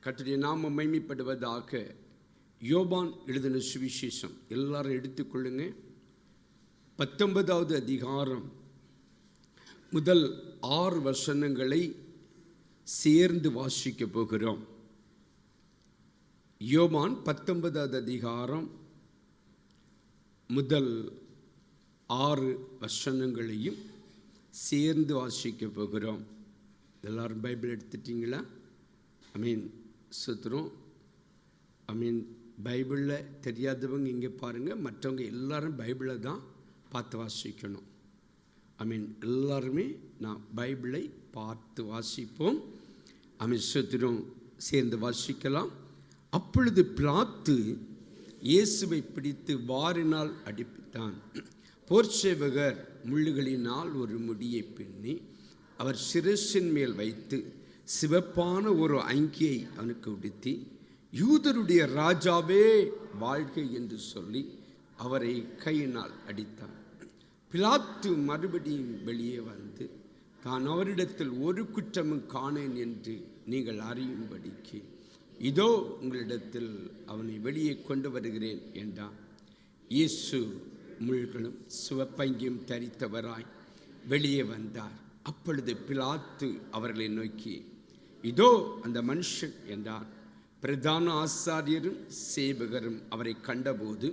கர்த்தருடைய நாமம் மகிமைப்படுவதாக. யோவான் எழுதின சுவிசேஷம் எல்லாரும் எடுத்துக்கொள்ளுங்க. 19வது அதிகாரம் முதல் 6 வசனங்களை சேர்ந்து வாசிக்க போகிறோம். யோவான் 19வது அதிகாரம் முதல் 6 வசனங்களையும் சேர்ந்து வாசிக்க போகிறோம். எல்லாரும் பைபிள் எடுத்துட்டீங்களா? சுத்திரம். பைபிளில் தெரியாதவங்க இங்கே பாருங்கள், மற்றவங்க எல்லாரும் பைபிளை தான் பார்த்து வாசிக்கணும். எல்லாருமே நான் பைபிளை பார்த்து வாசிப்போம். சுத்திரம் சேர்ந்து வாசிக்கலாம். அப்பொழுது பிலாத்து இயேசுவை பிடித்து வாரினால் அடிப்பித்தான். போர்ச்சேவகர் முள்ளுகளினால் ஒரு முடியை பின்னி அவர் சிரசின் மேல் வைத்து சிவப்பான ஒரு அங்கியை அவனுக்கு உடுத்தி, யூதருடைய ராஜாவே வாழ்க என்று சொல்லி அவரை கையினால் அடித்தான். பிலாத்து மறுபடியும் வெளியே வந்து, தான் அவரிடத்தில் ஒரு குற்றமும் காணேன் என்று நீங்கள் அறியும்படிக்கு இதோ உங்களிடத்தில் அவனை வெளியே கொண்டு வருகிறேன் என்றான். இயேசு முள்களும் சிவப்பங்கியும் தரித்தவராய் வெளியே வந்தார். அப்பொழுது பிலாத்து அவர்களை நோக்கி, இதோ அந்த மனுஷன் என்றார். பிரதான ஆசாரியரும் சேவகரும் அவரை கண்டபோது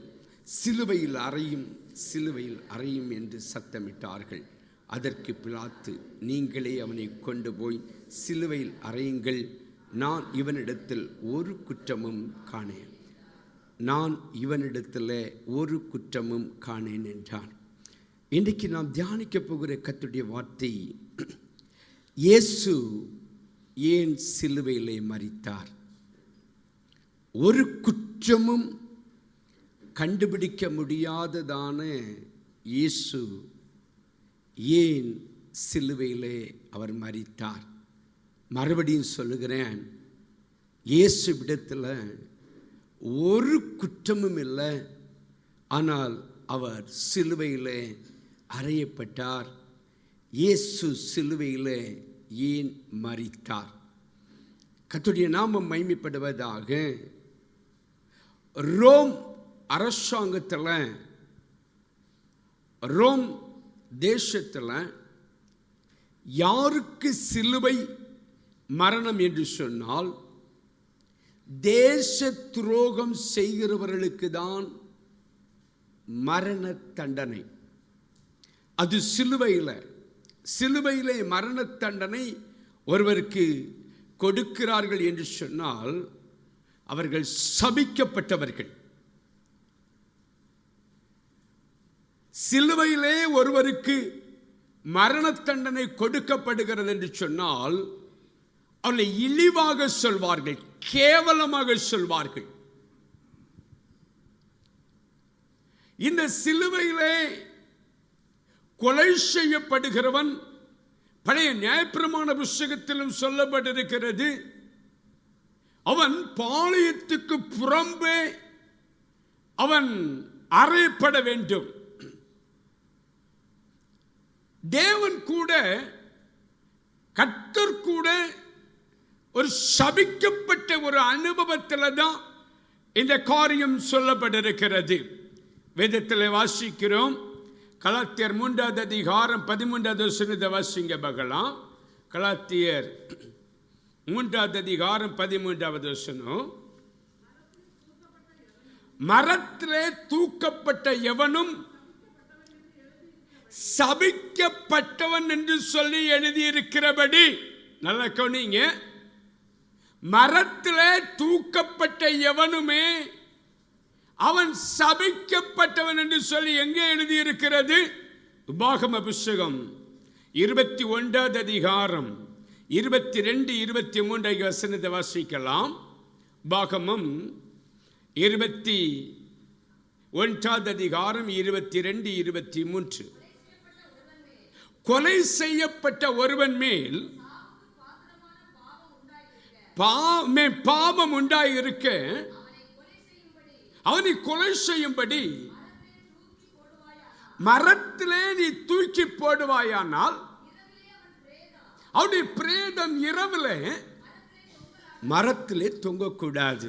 சிலுவையில் அறையும், சிலுவையில் அறையும் என்று சத்தமிட்டார்கள். அதற்கு பிலாத்து, நீங்களே அவனை கொண்டு போய் சிலுவையில் அறையுங்கள், நான் இவனிடத்தில் ஒரு குற்றமும் காணேன், நான் இவனிடத்தில் ஒரு குற்றமும் காணேன் என்றான். இன்றைக்கு நாம் தியானிக்க போகிற கர்த்தருடைய வார்த்தை, இயேசு ஏன் சிலுவையிலே மரித்தார்? ஒரு குற்றமும் கண்டுபிடிக்க முடியாததான இயேசு ஏன் சிலுவையிலே அவர் மரித்தார்? மறுபடியும் சொல்லுகிறேன், இயேசு விடத்தில் ஒரு குற்றமும் இல்லை, ஆனால் அவர் சிலுவையிலே அறையப்பட்டார். இயேசு சிலுவையிலே ஏன் மரித்தார்? கர்த்தருடைய நாமம் மகிமைப்படுவதாக. ரோம் அரசாங்கத்தில், ரோம் தேசத்தில் யாருக்கு சிலுவை மரணம் என்று சொன்னால், தேச துரோகம் செய்கிறவர்களுக்கு தான் மரண தண்டனை. அது சிலுவையிலே மரண தண்டனை ஒருவருக்கு கொடுக்கிறார்கள் என்று சொன்னால் அவர்கள் சபிக்கப்பட்டவர்கள். சிலுவையிலே ஒருவருக்கு மரண தண்டனை கொடுக்கப்படுகிறது என்று சொன்னால் அவர்களை இழிவாக சொல்வார்கள், கேவலமாக சொல்வார்கள். இந்த சிலுவையிலே கொலை செய்யப்படுகிறவன், பழைய நியாயப்பிரமாண புத்தகத்திலும் சொல்லப்பட்டிருக்கிறது, அவன் பாளையத்துக்கு புறம்பே அவன் அறையப்பட வேண்டும். தேவன் கூட, கர்த்தர் கூட ஒரு சபிக்கப்பட்ட ஒரு அனுபவத்தில் தான் இந்த காரியம் சொல்லப்பட்டிருக்கிறது. வேதத்தில் வாசிக்கிறோம். கலாத்தியர் 3வது அதிகாரம் 13வது வசனத்தை வாசிங்க பார்க்கலாம். கலாத்தியர் 3வது அதிகாரம் 13வது வசனம். மரத்திலே தூக்கப்பட்ட எவனும் சபிக்கப்பட்டவன் என்று சொல்லி எழுதியிருக்கிறபடி, நல்ல கவனிங்க, மரத்திலே தூக்கப்பட்ட எவனுமே அவன் சபிக்கப்பட்டவன் என்று சொல்லி எங்கே எழுதியிருக்கிறது? உபாகம புத்தகம் 21வது அதிகாரம் 22, 23 வசனத்தை வாசிக்கலாம். உபாகமம் 21வது அதிகாரம் 22, 23. கொலை செய்யப்பட்ட ஒருவன் மேல் பாவம் உண்டாயிருக்க அவனை கொலை செய்யும்படி மரத்திலே நீ தூக்கி போடுவாயானால் அவனுடைய பிரேதம் இரவில் மரத்திலே தொங்கக்கூடாது.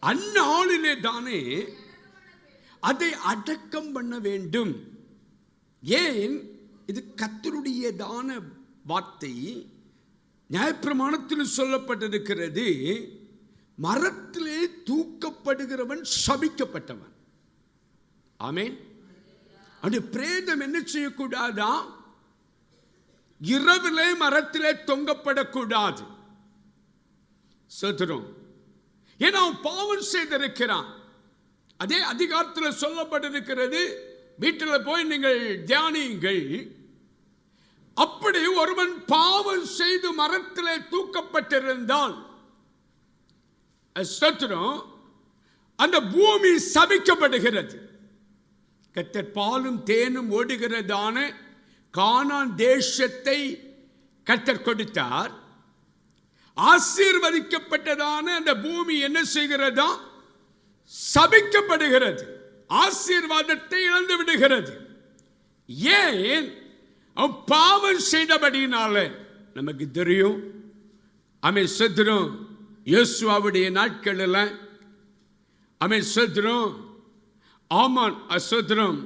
அந்நாளிலே தானே அதை அடக்கம் பண்ண வேண்டும். ஏன்? இது கர்த்தருடையதான வார்த்தை. நியாயப்பிரமாணத்தில் சொல்லப்பட்டிருக்கிறது, மரத்திலே தூக்கப்படுகிறவன் சபிக்கப்பட்டவன். ஆமென். அந்த பிரேதம் என்ன செய்யக்கூடாதா? இரவிலே மரத்திலே தொங்கப்படக்கூடாது. சோதரம். ஏன்னா அவன் பாவம் செய்திருக்கிறான். அதே அதிகாரத்தில் சொல்லப்பட்டிருக்கிறது, வீட்டில் போய் நீங்கள் தியானியுங்கள். அப்படி ஒருவன் பாவம் செய்து மரத்திலே தூக்கப்பட்டிருந்தால் அந்த பூமி சபிக்கப்படுகிறது. கர்த்தர் பாலும் தேனும் ஓடுகிறதான கானான் தேசத்தை கர்த்தர் கொடுத்தார். ஆசீர்வதிக்கப்பட்டதான அந்த பூமி என்ன செய்கிறதா? சபிக்கப்படுகிறது. ஆசீர்வாதத்தை இழந்து விடுகிறது. ஏன்? பாவம் செய்தபடினால. நமக்கு தெரியும், ஆமென் சோதரம், யோசுவாவுடைய நாட்களில் ஆமென் சோதரம், ஆமான் அசோதரம்,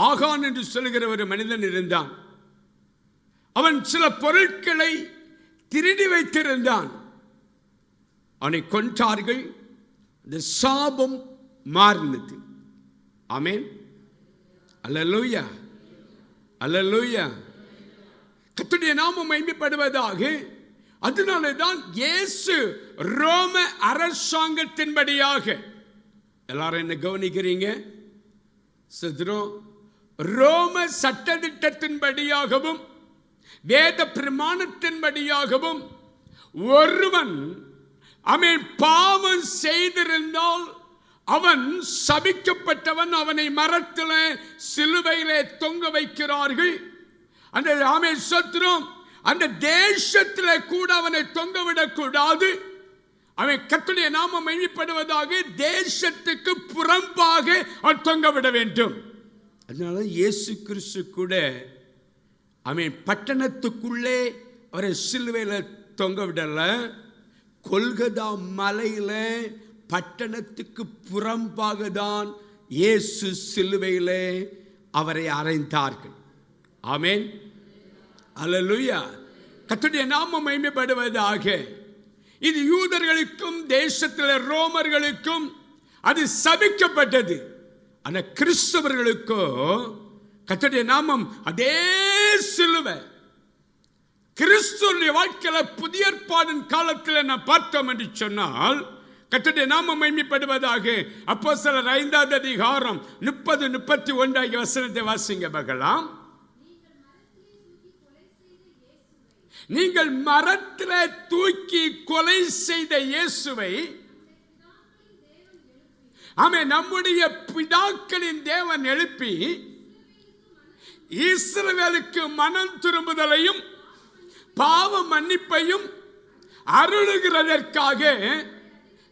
ஆகான் என்று சொல்லுகிற ஒரு மனிதன் இருந்தான். அவன் சில பொருட்களை திருடி வைத்திருந்தான். அவனை கொன்றார்கள். இந்த சாபம் மாறினது. ஆமென். அல்லேலூயா, அல்லேலூயா. கர்த்தருடைய நாமம் மகிமைப்படுவதாக. அதனால தான் இயேசு ரோம அரசாங்கத்தின்படியாக, எல்லாரும் என்ன கவனிக்கிறீங்க? ரோம சட்டதிட்டத்தின்படியாகவும் வேத பிரமாணத்தின்படியாகவும் ஒருவன் அவன் பாவம் செய்திருந்தால் அவன் சபிக்கப்பட்டவன். அவனை மரத்தில் சிலுவையிலே தொங்க வைக்கிறார்கள். அந்த ஆமென் சோத்திரம், அந்த தேசத்தில் கூட அவனை தொங்கவிடக்கூடாது. அவன் கர்த்தருடைய நாமம் மகிமைப்படுவதாக தேசத்துக்கு புறம்பாக அவன் தொங்கவிட வேண்டும். அதனால இயேசு கிறிஸ்து கூட அவன் பட்டணத்துக்குள்ளே அவரை சிலுவையில் தொங்க விடல. கொல்கதா மலையில பட்டணத்துக்கு புறம்பாக தான் இயேசு சிலுவையில் அவரை அறைந்தார்கள். ஆமென். அல்லேலூயா. கர்த்தருடைய நாமம் மகிமைப்படுவதாக. இது யூதர்களுக்கும் தேசத்தில் ரோமர்களுக்கும் அது சபிக்கப்பட்டது. ஆனா கிறிஸ்தவர்களுக்கோ கர்த்தருடைய நாமம் அதே சிலுவை. கிறிஸ்துவின் வாழ்க்கையில புதிய ஏற்பாடின் காலத்தில் நான் பார்த்தோம் என்று சொன்னால், கர்த்தருடைய நாமம் மகிமைப்படுவதாக. அப்போஸ்தலர் 5ஆம் அதிகாரம் 30-31 வசனத்தை வாசிங்க பார்க்கலாம். நீங்கள் மரத்தில் தூக்கி கொலை செய்த இயேசுவை, ஆமென், நம்முடைய பிதாக்களின் தேவன் எழுப்பி இஸ்ரவேலுக்கு மனம் திரும்புதலையும் பாவ மன்னிப்பையும் அருளுகிறதற்காக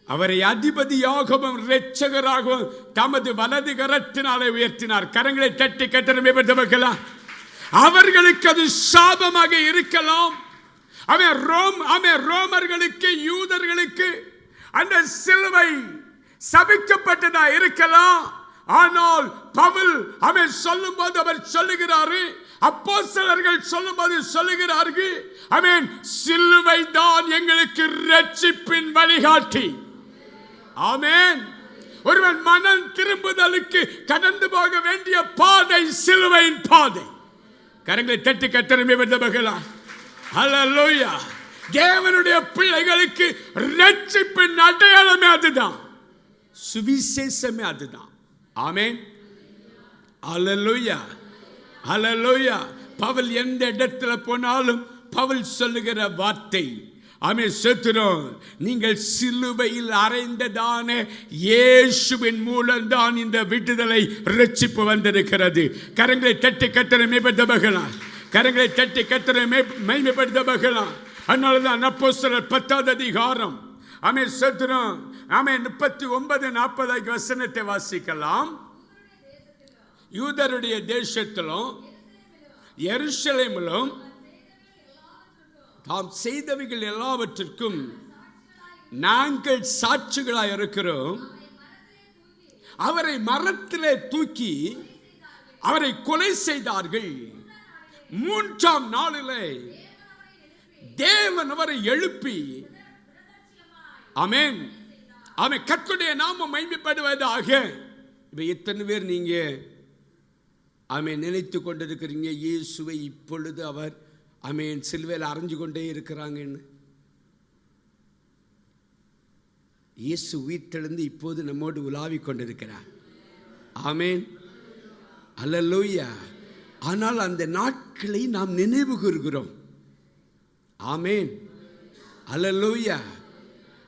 அவரை அதிபதியாகவும் இரட்சகராகவும் தமது வலது கரத்தினாலே உயர்த்தினார். கரங்களை தட்டி கர்த்தரை பார்க்கலாம். அவர்களுக்கு அது சாபமாக இருக்கலாம். ரோமர்களுக்கு, யூதர்களுக்கு அந்த சிலுவை சபிக்கப்பட்டதா இருக்கலாம். ஆனால் பவுல் அவன் சொல்லும்போது அவர் சொல்லுகிறாரு, அப்போஸ்தலர்கள் சொல்லும்போது சொல்லுகிறார்கள், அவன் சிலுவை தான் எங்களுக்கு இரட்சிப்பின் வழிகாட்டி. ஆமென். ஒருவன் மனம் திரும்புதலுக்கு கடந்து போக வேண்டிய பாதை சிலுவையின் பாதை. கரங்களை தட்டி கர்த்தரை பார்க்கலாம். அல்லேலூயா. தேவனுடைய பிள்ளைகளுக்கு இரட்சிப்பின் அடையாளமே அதுதான், சுவிசேஷமே அதுதான். ஆமென். அல்லேலூயா, அல்லேலூயா. பவுல் எந்த இடத்துல போனாலும் பவுல் சொல்லுகிற வார்த்தை, ஆமென் சோத்திரம், நீங்கள் சிலுவையில் அறைந்ததான இயேசுவின் மூலம்தான் இந்த விடுதலை இரட்சிப்பு வந்திருக்கிறது. கரங்களை தட்டி கர்த்தரை மேம்படுத்தலாம். கரங்களை தட்டி கர்த்தரை மேம்படுத்தலாம். அதனாலதான் அப்போஸ்தலர் 10ஆம் அதிகாரம், ஆமென் சோத்திரம், ஆமென் 39-40 வசனத்தை வாசிக்கலாம். யூதருடைய தேசத்திலும் எருசலேமிலும் தாம் செய்தவைகள் எல்லாவற்றிற்கும் நாங்கள் சாட்சிகளாய் இருக்கிறோம். அவரை மரத்திலே தூக்கி அவரை கொலை செய்தார்கள். 3ஆம் நாளிலே தேவன் அவரை எழுப்பி, ஆமென், ஆமென், கர்த்தருடைய நாமம் மகிமைப்படுவதாக. இப்ப எத்தனை பேர் நீங்க ஆமென் நினைத்து கொண்டிருக்கிறீங்க இயேசுவை இப்பொழுது அவர் ஆமென் சிலுவையில் அறைஞ்சு கொண்டே இருக்கிறாங்கன்னு? இயேசு உயிர்த்தெழுந்து இப்போது நம்மோடு உலாவிக் கொண்டிருக்கிறார். ஆமென், அல்லேலூயா. ஆனால் அந்த நாட்களை நாம் நினைவு கூறுகிறோம். ஆமென், அல்லேலூயா.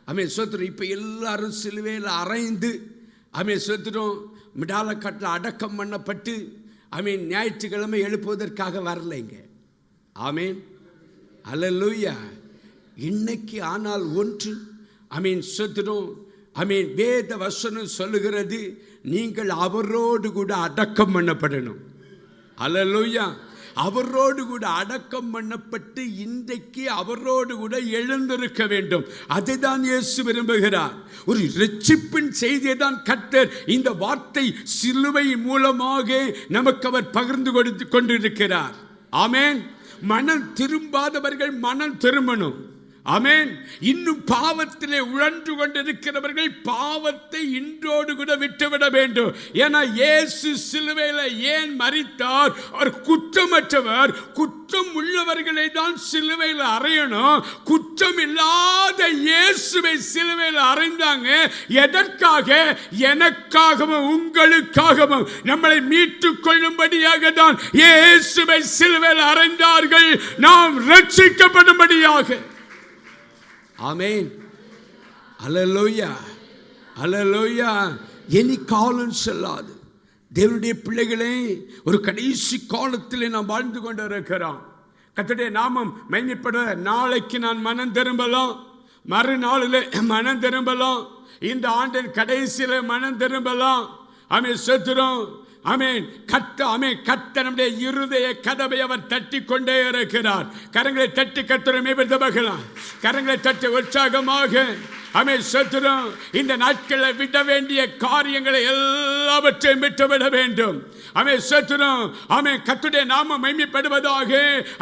ஆமென், சோத்திரம். இப்போ எல்லாரும் சிலுவையில் அறைந்து ஆமென் சோத்திரம் மிடாலக்காட்டில் அடக்கம் பண்ணப்பட்டு ஆமென் ஞாயிற்றுக்கிழமை எழுப்புவதற்காக வரலைங்க. ஆமென், அல்லேலூயா. இன்னைக்கு ஆனால் ஒன்று ஆமென் சோத்திரம் ஆமென் வேத வசனம் சொல்லுகிறது, நீங்கள் அவரோடு கூட அடக்கம் பண்ணப்படணும். அல்லேலூயா. அவரோடு கூட அடக்கம் பண்ணப்பட்டு இன்றைக்கு அவரோடு கூட எழுந்திருக்க வேண்டும். அதுதான் இயேசு விரும்புகிறார். ஒரு இரட்சிப்பின் செய்தியை தான் கர்த்தர் இந்த வார்த்தை சிலுவை மூலமாக நமக்கு அவர் பகிர்ந்து கொடுத்து கொண்டிருக்கிறார். ஆமென். மனம் திரும்பாதவர்கள் மனம் திரும்பணும். ஆமென். இன்னும் பாவத்திலே உழன்று கொண்டிருக்கிறவர்கள் பாவத்தை இன்றோடு கூட விட்டுவிட வேண்டும். ஏன்னா இயேசு சிலுவையில் ஏன் மரித்தார்? அவர் குற்றமற்றவர். குற்றம் உள்ளவர்களை தான் சிலுவையில் அறையணும். குற்றம் இல்லாத இயேசுவை சிலுவையில் அறைந்தாங்க. எதற்காக? எனக்காகவும் உங்களுக்காகவும் நம்மளை மீட்டுக் கொள்ளும்படியாக தான் இயேசுவை சிலுவையில் அறைந்தார்கள், நாம் ரட்சிக்கப்படும்படியாக. ஆமென், அல்லேலூயா, அல்லேலூயா. இனி காலம் செல்லாது. தேவனுடைய பிள்ளைகளே, ஒரு கடைசி காலத்தில் நாம் வாழ்ந்து கொண்டு இருக்கிறோம். கர்த்தருடைய நாமம் மகிமைப்பட நாளைக்கு நான் மனம் திரும்பலாம், மறுநாளில் மனம் திரும்பலாம், இந்த ஆண்டின் கடைசியில் மனம் திரும்பலாம். ஆமென் சோத்திரம். ஆமென். கர்த்தர் நம்முடைய இருதய கதவை அவர் தட்டி கொண்டே இருக்கிறார். கரங்களை தட்டி கர்த்தரை மேம்படுத்தலாம். கரங்களை தட்டி உற்சாகமாக ஆமென் சோத்திரம். இந்த நாட்களில் விட வேண்டிய காரியங்களை எல்லாவற்றையும் விட்டுவிட வேண்டும். ஆமென் சோத்திரம். ஆமென். கர்த்தருடைய நாமம் மகிமைப்படுவதாக.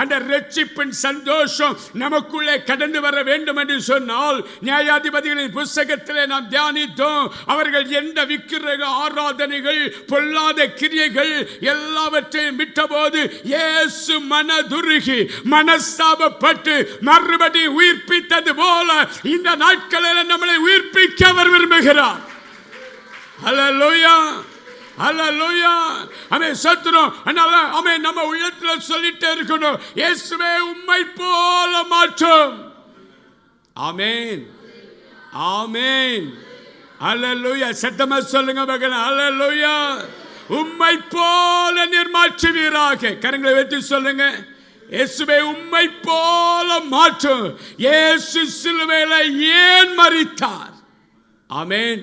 அந்த இரட்சிப்பின் சந்தோஷம் நமக்குள்ளே கடந்து வர வேண்டும் என்று சொன்னால், நியாயாதிபதிகளின் புத்தகத்திலே நாம் தியானித்தோம். அவர்கள் எந்த விக்கிரக ஆராதனைகள் பொல்லாத கிரியைகள் எல்லாவற்றையும் விட்டபோது இயேசு மனதுருகி மனஸ்தாபப்பட்டு மறுபடி உயிர்ப்பித்தது போல இந்த நாட்களில் நம்மளை உயிர்ப்பிக்க அவர் விரும்புகிறார். அல்லேலூயா, அல்லேலூயா. ஆமென் சோத்திரம். அதனால ஆமென் நம்ம உள்ளத்துல சொல்லிட்டே இருக்கணும், இயேசுவே உம்மை போல மாற்றும். ஆமென், ஆமென், அல்லேலூயா. சத்தமா சொல்லுங்க மகன், அல்லேலூயா. உம்மை போல நீர் மாற்றுவீராக. கரங்களை வைத்து சொல்லுங்க, இயேசுவே உம்மை போல மாற்றும். இயேசு சிலுவையில் ஏன் மரித்தார்? ஆமென்.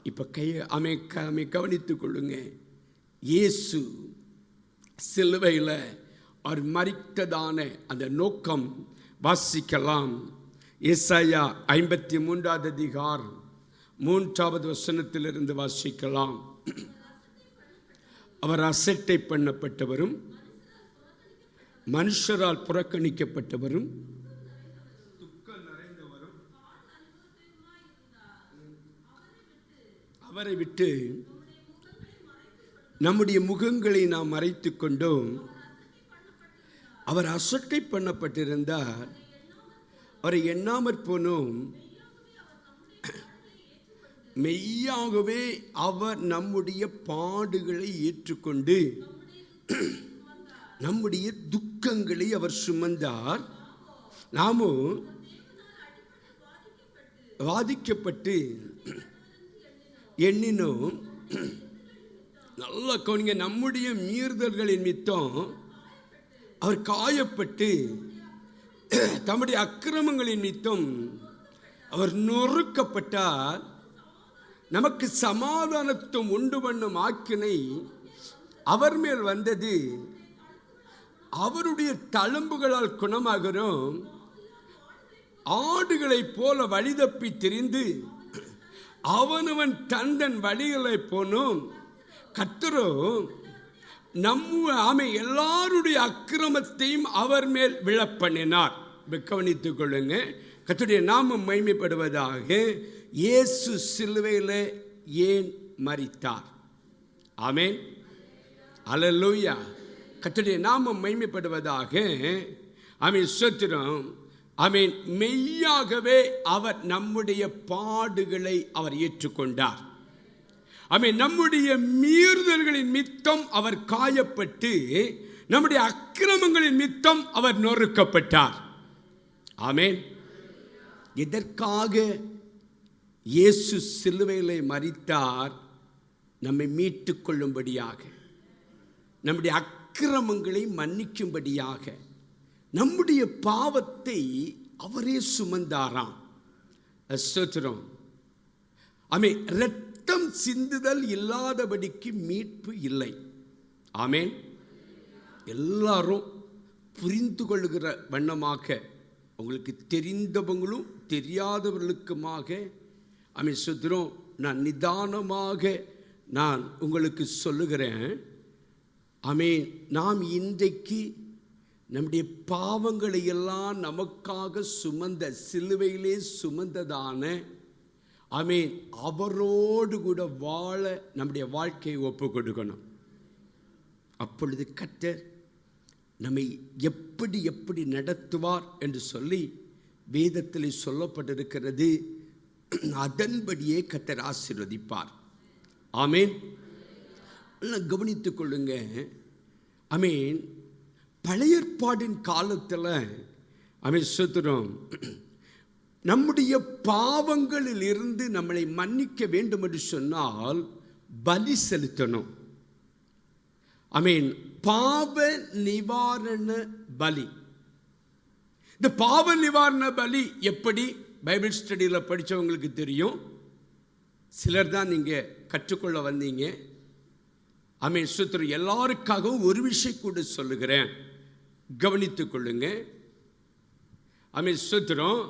இப்ப கையை கவனித்துக் கொள்ளுங்க. இயேசு சிலுவையில் அவர் மரித்ததான அந்த நோக்கம் வாசிக்கலாம். ஏசாயா 53 அதிகாரம் 3வது வசனத்திலிருந்து வாசிக்கலாம். அவர் அசட்டை பண்ணப்பட்டவரும் மனுஷரால் புறக்கணிக்கப்பட்டவரும் துக்கம் நிறைந்தவரும் அவரை விட்டு நம்முடைய முகங்களை நாம் மறைத்துக் கொண்டோம். அவர் அசட்டை பண்ணப்பட்டிருந்தார், அவரை எண்ணாமற் போனோம். மெய்யாகவே அவர் நம்முடைய பாடுகளை ஏற்றுக்கொண்டு நம்முடைய துக்கங்களை அவர் சுமந்தார். நாமும் வாதிக்கப்பட்டு எண்ணினோம். நல்ல கவனிங்க, நம்முடைய மீறுதல்களின் நிமித்தம் அவர் காயப்பட்டு தம்முடைய அக்கிரமங்களின் நிமித்தம் அவர் நொறுக்கப்பட்டார். நமக்கு சமாதானத்துவம் உண்டு பண்ணும் ஆக்கினை அவர் மேல் வந்தது. அவருடைய தழும்புகளால் குணமாகிறோம். ஆடுகளைப் போல வழி தப்பி திரிந்து அவனவன் தந்தன் வழிகளை போனோம். கர்த்தரோ ஆமை எல்லாருடைய அக்கிரமத்தையும் அவர் மேல் விழப்பண்ணினார். கவனித்துக் கொள்ளுங்க. கர்த்தருடைய நாமம் மகிமைப்படுவதாக. இயேசு சிலுவையில் ஏன் மரித்தார்? ஆமென், அல்லேலூயா. கர்த்தருடைய நாமம் மகிமைப்படுவதாக. ஆமென், ஸ்தோத்திரம். ஆமென். மெய்யாகவே அவர் நம்முடைய பாடுகளை அவர் ஏற்றுக்கொண்டார். ஆமென். நம்முடைய மீறுதல்களின் மித்தம் அவர் காயப்பட்டு, நம்முடைய அக்கிரமங்களின் மித்தம் அவர் நொறுக்கப்பட்டார். ஆமென். எதற்காக இயேசு சிலுவையிலே மரித்தார்? நம்மை மீட்டுக் கொள்ளும்படியாக, நம்முடைய அக்கிரமங்களை மன்னிக்கும்படியாக, நம்முடைய பாவத்தை அவரே சுமந்தாராம். ஸ்தோத்திரம். ஆமென். இரத்தம் சிந்துதல் இல்லாதபடிக்கு மீட்பு இல்லை. ஆமென். எல்லாரும் புரிந்து கொள்ளுகிற வண்ணமாக, உங்களுக்கு தெரிந்தவங்களும் தெரியாதவர்களுக்குமாக, ஆமென், ஸ்தோத்திரம், நான் நிதானமாக நான் உங்களுக்கு சொல்லுகிறேன். ஆமென். நாம் இன்றைக்கு நம்முடைய பாவங்களை எல்லாம் நமக்காக சுமந்த, சிலுவையிலே சுமந்ததான, ஆமென், அவரோடு கூட வாழ நம்முடைய வாழ்க்கையை ஒப்பு கொடுக்கணும். அப்பொழுது கர்த்தர் நம்மை எப்படி எப்படி நடத்துவார் என்று சொல்லி வேதத்தில் சொல்லப்பட்டிருக்கிறது. அதன்படியே கர்த்தர் ஆசீர்வதிப்பார். ஆமென். கவனித்துக் கொள்ளுங்க. ஆமென். பழைய ஏற்பாடின் காலத்தில், ஆமென், ஸ்தோத்திரம், நம்முடைய பாவங்களில் இருந்து நம்மளை மன்னிக்க வேண்டும் என்று சொன்னால் பலி செலுத்தணும். ஆமென். பாவ நிவாரண பலி. இந்த பாவ நிவாரண பலி எப்படி? பைபிள் ஸ்டடியில் படித்தவங்களுக்கு தெரியும். சிலர் தான் நீங்கள் கற்றுக்கொள்ள வந்தீங்க. ஆமென், ஸ்தோத்திரம். எல்லாருக்காகவும் ஒரு விஷயம் கூட சொல்லுகிறேன், கவனித்துக் கொள்ளுங்க. ஆமென், ஸ்தோத்திரம்.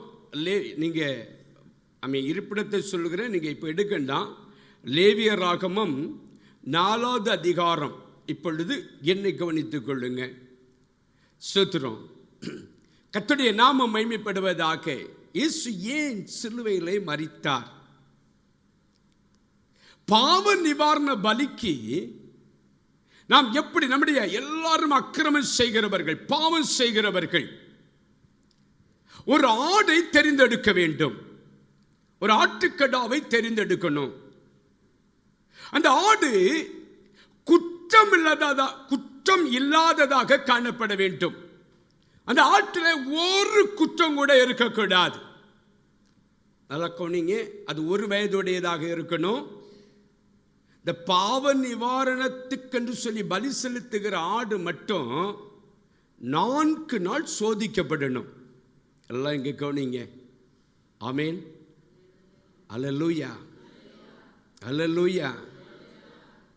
நீங்கள் ஆமென், இருப்பிடத்தை சொல்லுகிறேன், நீங்கள் இப்போ எடுக்கண்டாம். லேவியராகமம் 4வது அதிகாரம். இப்பொழுது என்னை கவனித்துக் கொள்ளுங்க. ஸ்தோத்திரம். கர்த்தருடைய நாமம் மகிமைப்படுவதாக. இயேசு ஏன் சிலுவையிலே மரித்தார்? பாவ நிவாரண பலிக்கு நாம் எப்படி, நம்முடைய எல்லாரும் அக்கிரமம் செய்கிறவர்கள், பாவம் செய்கிறவர்கள், ஒரு ஆடை தெரிந்தெடுக்க வேண்டும். ஒரு ஆட்டுக்கடாவை தெரிந்தெடுக்கணும். அந்த ஆடு குற்றம் இல்லாததாக காணப்பட வேண்டும். அந்த ஆட்டில் ஒரு குற்றம் கூட இருக்கக்கூடாது. நல்லா கவனிங்க. அது ஒரு வயதுடையதாக இருக்கணும். இந்த பாவ நிவாரணத்துக்கென்று சொல்லி பலி செலுத்துகிற ஆடு மட்டும் 4 நாள் சோதிக்கப்படணும். எல்லாம் இங்கே கவனிங்க. ஆமென், அல்லேலூயா, அல்லேலூயா.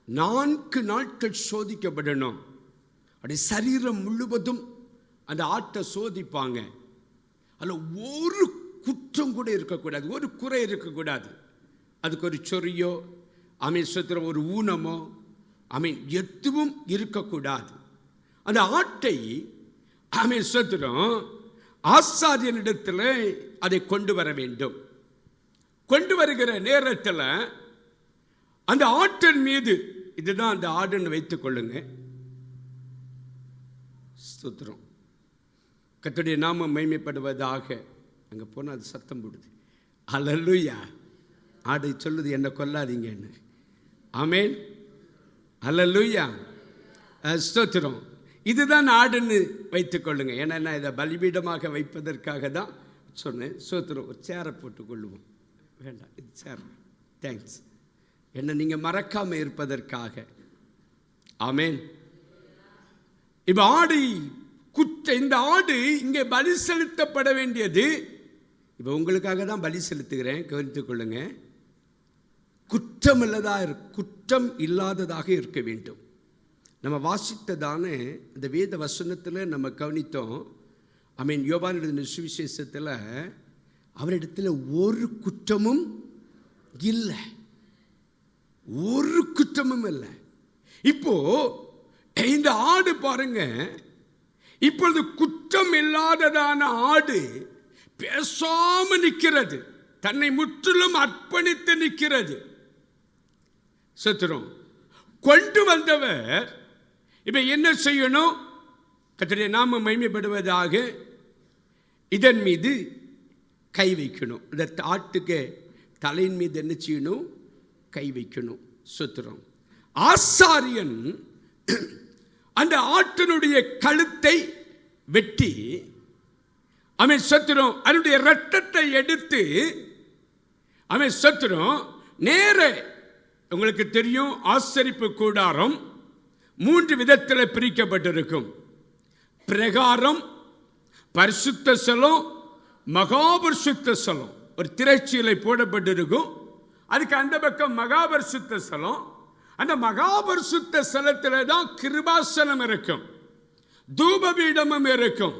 4 நாட்கள் சோதிக்கப்படணும். அப்படி சரீரம் முழுவதும் அந்த ஆட்டை சோதிப்பாங்க. அதில் ஒரு குற்றம் கூட இருக்கக்கூடாது, ஒரு குறை இருக்கக்கூடாது. அதுக்கு ஒரு சொறியோ, ஆமென், ஸ்தோத்திரம், ஒரு ஊனமோ, ஆமென், எதுவும் இருக்கக்கூடாது. அந்த ஆட்டை, ஆமென், ஸ்தோத்திரம், ஆசாரியனிடத்தில் அதை கொண்டு வர வேண்டும். கொண்டு வருகிற நேரத்தில் அந்த ஆட்டின் மீது, இதுதான் அந்த ஆடுன்னு வைத்துக் கொள்ளுங்க. ஸ்தோத்திரம். கர்த்தருடைய நாமம் மகிமைப்படுவதாக. அங்கே போனால் அது சத்தம் போடுது. அல்லேலூயா. ஆடு சொல்லுது, என்னை கொல்லாதீங்கன்னு. ஆமென், அல்லேலூயா, ஸ்தோத்திரம். இதுதான் ஆடுன்னு வைத்துக் கொள்ளுங்க. ஏன்னா நான் இதை பலிபீடமாக வைப்பதற்காக தான் சொன்னேன். ஸ்தோத்திரம். ஒரு சேரை போட்டுக் கொள்ளுவோம். வேண்டாம், இது சேர். தேங்க்ஸ். என்ன நீங்கள் மறக்காமல் இருப்பதற்காக. ஆமென். இப்போ ஆடு இந்த ஆடு இங்கே பலி செலுத்தப்பட வேண்டியது, இப்போ உங்களுக்காக தான் பலி செலுத்துகிறேன், கவனித்துக் கொள்ளுங்க. குற்றம் இல்லாததாக இருக்க வேண்டும். நம்ம வாசித்ததான இந்த வேத வசனத்தில் நம்ம கவனித்தோம். யோவான் எழுதின சுவிசேஷத்தில் அவரிடத்தில் ஒரு குற்றமும் இல்லை, ஒரு குற்றமும் இல்லை. இப்போ இந்த ஆடு பாருங்க, இப்பொழுது குற்றம் இல்லாததான ஆடு பேசாம நிற்கிறது, தன்னை முற்றிலும் அர்ப்பணித்து நிற்கிறது. சத்துரும் கொண்டு வந்தவர் இப்ப என்ன செய்யணும்? கர்த்தருடைய நாமம் மகிமைப்படுவதாக இதன் மீது கை வைக்கணும். இந்த ஆட்டுக்கு தலையின் மீது என்ன செய்யணும்? கை வைக்கணும். சத்துரும் ஆசாரியன் அந்த ஆட்டினுடைய கழுத்தை வெட்டி சத்துரும் அதனுடைய இரத்தத்தை எடுத்து சத்துரும் நேர, உங்களுக்கு தெரியும் ஆசரிப்பு கூடாரம் 3 விதத்தில் பிரிக்கப்பட்டிருக்கும். பிரகாரம், பரிசுத்த ஸ்தலம், மகாபரிசுத்த ஸ்தலம். ஒரு திரைச்சீலை போடப்பட்டிருக்கும். அதுக்கு அந்த பக்கம் மகாபரிசுத்த ஸ்தலம். அந்த மகாபரிசுத்த ஸ்தலத்தில் தான் கிருபாசனம் இருக்கும், தூபபீடமும் இருக்கும்.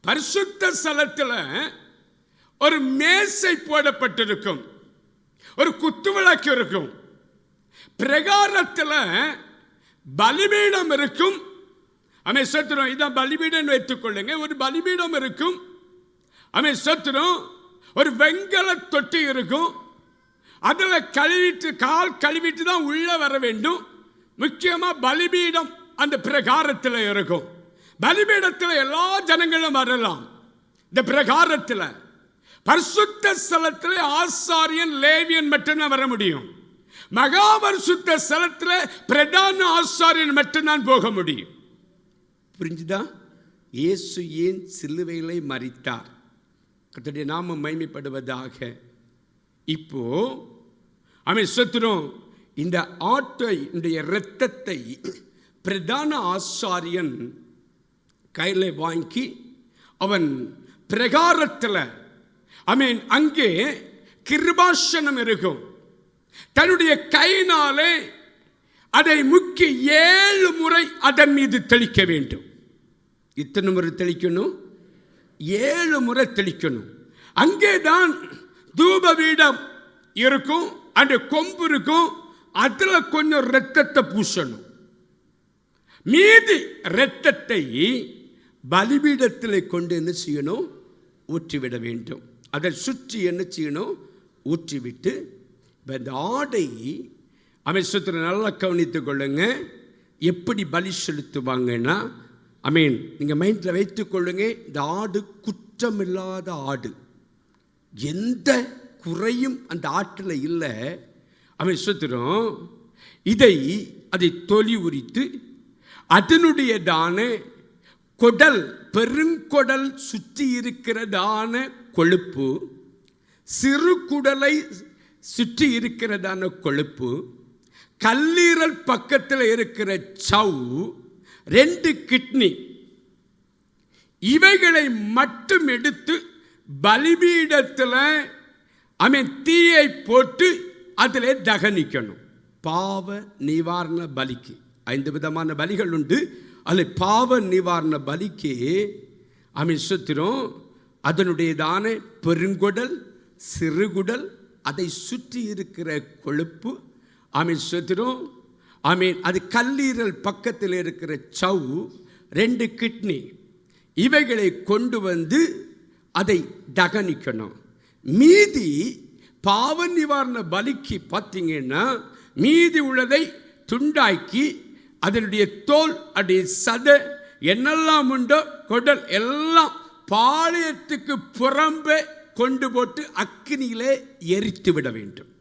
பரிசுத்த ஸ்தலத்தில் ஒரு மேசை போடப்பட்டிருக்கும், ஒரு குத்துவிளக்கு இருக்கும். பிரகாரத்தில் பலிபீடம் இருக்கும். சத்துரம் இதான் பலிபீடம் வைத்துக் கொள்ளுங்க. ஒரு பலிபீடம் இருக்கும். சத்துரம் ஒரு வெங்கல தொட்டி இருக்கும். அதில் கழுவிட்டு, கால் கழுவிட்டு தான் உள்ள வர வேண்டும். முக்கியமாக பலிபீடம் அந்த பிரகாரத்தில் இருக்கும். பலிபீடத்தில் எல்லா ஜனங்களும் வரலாம். இந்த பிரகாரத்தில் பரிசுத்த ஸ்தலத்தில் ஆசாரியன் லேவியன் மட்டும்தான் வர முடியும். மகாபரிசுத்த ஸ்தலத்தில் பிரதான ஆசாரியன் மட்டும்தான் போக முடியும். புரிஞ்சுதா? இயேசு ஏன் சிலுவையிலே மரித்தார்? கர்த்தருடைய நாமம் மகிமைப்படுவதாக. இப்போ சத்துரும் இந்த ஆட்டுடைய இரத்தத்தை பிரதான ஆசாரியன் கையில் வாங்கி அவன் பிரகாரத்தில் அங்கே கிருபாசனம் இருக்கும். தன்னுடைய கையினாலே அதை முக்கி 7 முறை அதன் மீது தெளிக்க வேண்டும். இத்தனை முறை தெளிக்கணும்? 7 முறை தெளிக்கணும். அங்கேதான் தூபபீடம் இருக்கும், அந்த கொம்பு இருக்கும். அதில் கொஞ்சம் இரத்தத்தை பூசணும். மீதி இரத்தத்தை பலிபீடத்தில் கொண்டு என்ன செய்யணும்? ஊற்றிவிட வேண்டும். அதை சுற்றி என்ன செய்யணும்? ஊற்றிவிட்டு இந்த ஆடை அமைச்சத்தை நல்லா கவனித்துக் கொள்ளுங்க. எப்படி பலி செலுத்துவாங்கன்னா, நீங்கள் மைண்டில் வைத்துக் கொள்ளுங்க. இந்த ஆடு குற்றமில்லாத ஆடு, எந்த குறையும் அந்த ஆட்டில் இல்லை. அமைச்சத்திரம் அதை தொலி உரித்து அதனுடையதான கொடல், பெருங்கொடல் சுற்றி இருக்கிறதான கொழுப்பு, சிறு குடலை சுற்றி இருக்கிறதான கொழுப்பு, கல்லீரல் பக்கத்தில் இருக்கிற சவ்வு, 2 கிட்னி, இவைகளை மட்டும் எடுத்து பலிபீடத்தில் தீயை போட்டு அதில் தகனிக்கணும். பாவ நிவாரண பலிக்கு 5 விதமான பலிகள் உண்டு. அதில் பாவ நிவாரண பலிக்கு சுத்திரம் அதனுடையதான பெருங்குடல், சிறுகுடல், அதை சுற்றி இருக்கிற கொழுப்பு, சுத்திரம் அது கல்லீரல் பக்கத்தில் இருக்கிற சவ்வு, 2 கிட்னி, இவைகளை கொண்டு வந்து அதை தகனிக்கணும். மீதி பாவ நிவாரண பலிக்கு பார்த்தீங்கன்னா மீதி உள்ளதை துண்டாக்கி அதனுடைய தோல், அதனுடைய சதை, என்னெல்லாம் உண்டோ கொடல் எல்லாம் பாளையத்துக்கு புறம்பே கொண்டு போட்டு அக்கினியிலே எரித்து விட வேண்டும்.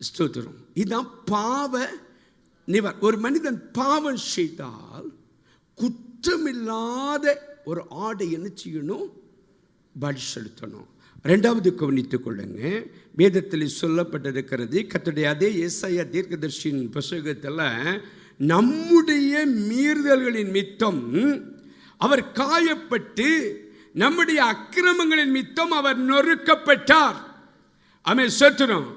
ஸ்தோத்திரம். இதுதான் பாவ நிவாரணம். ஒரு மனிதன் பாவம் செய்தால் குற்றமில்லாத ஒரு ஆடை என்ன செய்யணும்? பலி செலுத்தணும். 2வது கவனித்துக் கொள்ளுங்க. வேதத்தில் சொல்லப்பட்டிருக்கிறது, கர்த்தருடைய அதே ஏசாயா தீர்க்கதரிசியின் புத்தகத்தில், நம்முடைய மீறுதல்களின் மித்தம் அவர் காயப்பட்டு நம்முடைய அக்கிரமங்களின் மித்தம் அவர் நொறுக்கப்பட்டார். சத்துரம்